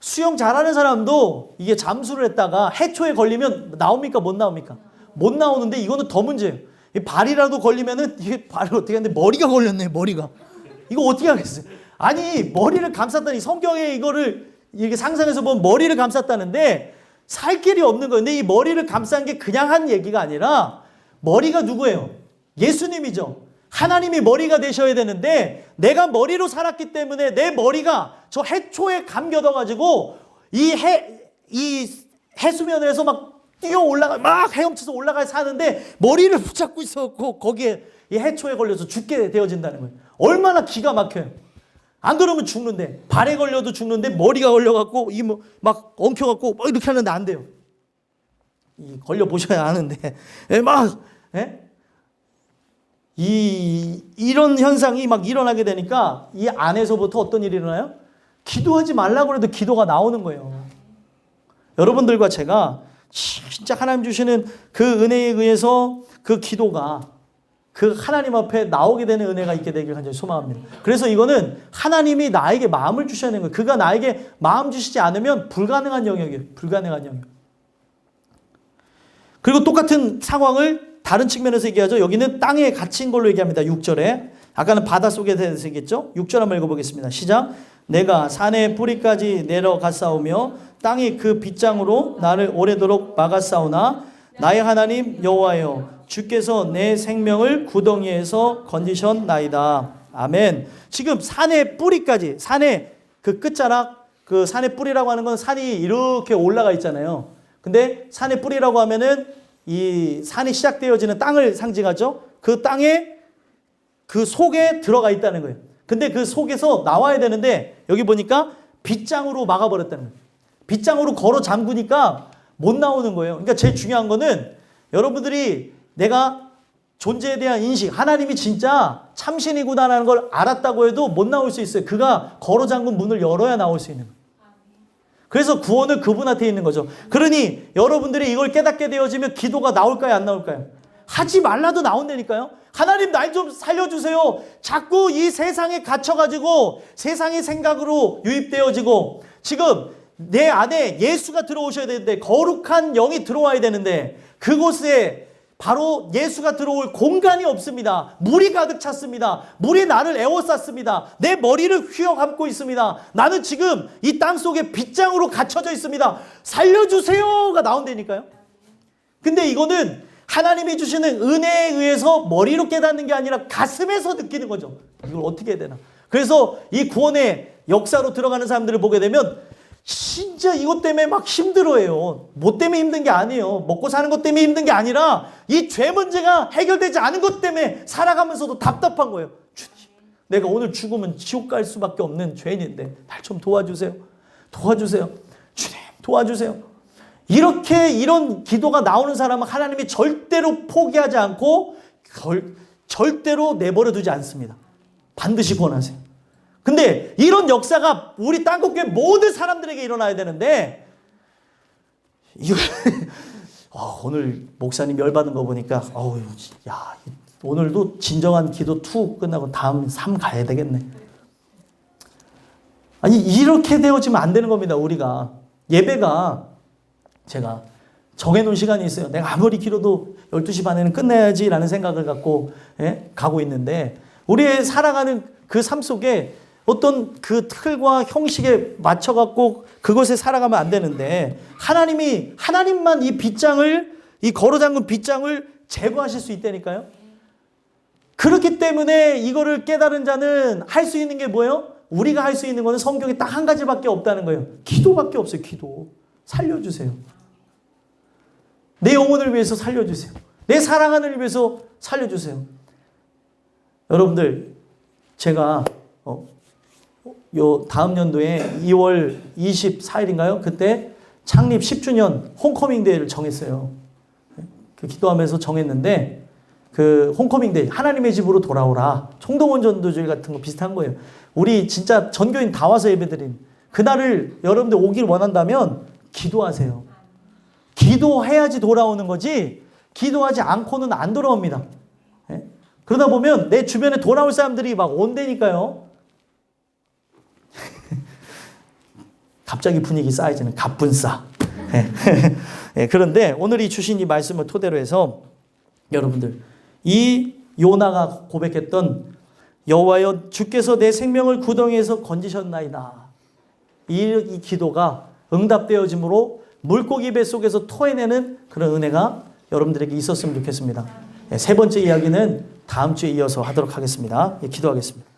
[SPEAKER 1] 수영 잘하는 사람도 이게 잠수를 했다가 해초에 걸리면 나옵니까? 못 나옵니까? 못 나오는데 이거는 더 문제예요. 이 발이라도 걸리면은 이게 발을 어떻게 하는데 머리가 걸렸네, 머리가. 이거 어떻게 하겠어요? 아니, 머리를 감쌌다니 성경에 이거를 이렇게 상상해서 보면 머리를 감쌌다는데 살 길이 없는 거예요. 근데 이 머리를 감싼 게 그냥 한 얘기가 아니라 머리가 누구예요? 예수님이죠. 하나님이 머리가 되셔야 되는데 내가 머리로 살았기 때문에 내 머리가 저 해초에 감겨져가지고 이 해수면에서 막 뛰어 올라가 막 헤엄쳐서 올라가 사는데 머리를 붙잡고 있었고 거기에 이 해초에 걸려서 죽게 되어진다는 거예요. 얼마나 기가 막혀요. 안 그러면 죽는데, 발에 걸려도 죽는데 머리가 걸려갖고 막 엉켜갖고 막 이렇게 하는데 안 돼요. 걸려 보셔야 아는데 이런 현상이 막 일어나게 되니까 이 안에서부터 어떤 일이 일어나요? 기도하지 말라고 해도 기도가 나오는 거예요. 여러분들과 제가 진짜 하나님 주시는 그 은혜에 의해서 그 기도가 그 하나님 앞에 나오게 되는 은혜가 있게 되길 간절히 소망합니다. 그래서 이거는 하나님이 나에게 마음을 주셔야 되는 거예요. 그가 나에게 마음 주시지 않으면 불가능한 영역이에요. 불가능한 영역. 그리고 똑같은 상황을 다른 측면에서 얘기하죠. 여기는 땅에 갇힌 걸로 얘기합니다. 6절에. 아까는 바닷속에 대해서 얘기했죠. 6절 한번 읽어보겠습니다. 시작. 내가 산의 뿌리까지 내려갔사오며 땅이 그 빗장으로 나를 오래도록 막았사오나 나의 하나님 여호와여 주께서 내 생명을 구덩이에서 건지셨나이다. 아멘. 지금 산의 뿌리까지, 산의 그 끝자락, 그 산의 뿌리라고 하는 건 산이 이렇게 올라가 있잖아요. 근데 산의 뿌리라고 하면은 이 산이 시작되어지는 땅을 상징하죠. 그 땅에 그 속에 들어가 있다는 거예요. 근데 그 속에서 나와야 되는데 여기 보니까 빗장으로 막아버렸다는 거예요. 빗장으로 걸어 잠그니까 못 나오는 거예요. 그러니까 제일 중요한 거는 여러분들이 내가 존재에 대한 인식, 하나님이 진짜 참신이구나라는 걸 알았다고 해도 못 나올 수 있어요. 그가 걸어 잠근 문을 열어야 나올 수 있는 거예요. 그래서 구원은 그분한테 있는 거죠. 그러니 여러분들이 이걸 깨닫게 되어지면 기도가 나올까요? 안 나올까요? 하지 말라도 나온다니까요. 하나님 날 좀 살려주세요. 자꾸 이 세상에 갇혀가지고 세상의 생각으로 유입되어지고 지금 내 안에 예수가 들어오셔야 되는데 거룩한 영이 들어와야 되는데 그곳에 바로 예수가 들어올 공간이 없습니다. 물이 가득 찼습니다. 물이 나를 에워쌌습니다. 내 머리를 휘어감고 있습니다. 나는 지금 이 땅속에 빗장으로 갇혀져 있습니다. 살려주세요가 나온다니까요. 근데 이거는 하나님이 주시는 은혜에 의해서 머리로 깨닫는 게 아니라 가슴에서 느끼는 거죠. 이걸 어떻게 해야 되나. 그래서 이 구원의 역사로 들어가는 사람들을 보게 되면 진짜 이것 때문에 막 힘들어해요. 뭐 때문에 힘든 게 아니에요. 먹고 사는 것 때문에 힘든 게 아니라 이 죄 문제가 해결되지 않은 것 때문에 살아가면서도 답답한 거예요. 주님, 내가 오늘 죽으면 지옥 갈 수밖에 없는 죄인인데 날 좀 도와주세요. 도와주세요. 주님, 도와주세요. 이렇게 이런 기도가 나오는 사람은 하나님이 절대로 포기하지 않고 절대로 내버려 두지 않습니다. 반드시 구원하세요. 근데 이런 역사가 우리 땅끝교회 모든 사람들에게 일어나야 되는데 이거 오늘 목사님 열받은 거 보니까 야, 오늘도 진정한 기도 2 끝나고 다음 3 가야 되겠네. 아니 이렇게 되어지면 안 되는 겁니다. 우리가 예배가 제가 정해놓은 시간이 있어요. 내가 아무리 길어도 12시 반에는 끝내야지 라는 생각을 갖고 가고 있는데 우리의 살아가는 그 삶 속에 어떤 그 틀과 형식에 맞춰갖고 그것에 살아가면 안 되는데 하나님만 이 빗장을, 이 걸어잠근 빗장을 제거하실 수 있다니까요. 그렇기 때문에 이거를 깨달은 자는 할 수 있는 게 뭐예요? 우리가 할 수 있는 거는 성경에 딱 한 가지밖에 없다는 거예요. 기도밖에 없어요. 기도. 살려주세요. 내 영혼을 위해서 살려주세요. 내 사랑하는 위해서 살려주세요. 여러분들 제가 요 다음 연도에 2월 24일인가요? 그때 창립 10주년 홈커밍 데이를 정했어요. 그 기도하면서 정했는데 그 홈커밍 데이 하나님의 집으로 돌아오라. 총동원 전도주일 같은 거 비슷한 거예요. 우리 진짜 전교인 다 와서 예배드린 그날을 여러분들 오길 원한다면 기도하세요. 기도해야지 돌아오는 거지 기도하지 않고는 안 돌아옵니다. 그러다 보면 내 주변에 돌아올 사람들이 막 온다니까요. 갑자기 분위기 쌓이지는 갑분싸. 그런데 오늘 이 주신 이 말씀을 토대로 해서 여러분들 이 요나가 고백했던 여호와여 주께서 내 생명을 구덩이에서 건지셨나이다. 이 기도가 응답되어짐으로 물고기 뱃속에서 토해내는 그런 은혜가 여러분들에게 있었으면 좋겠습니다. 세 번째 이야기는 다음 주에 이어서 하도록 하겠습니다. 기도하겠습니다.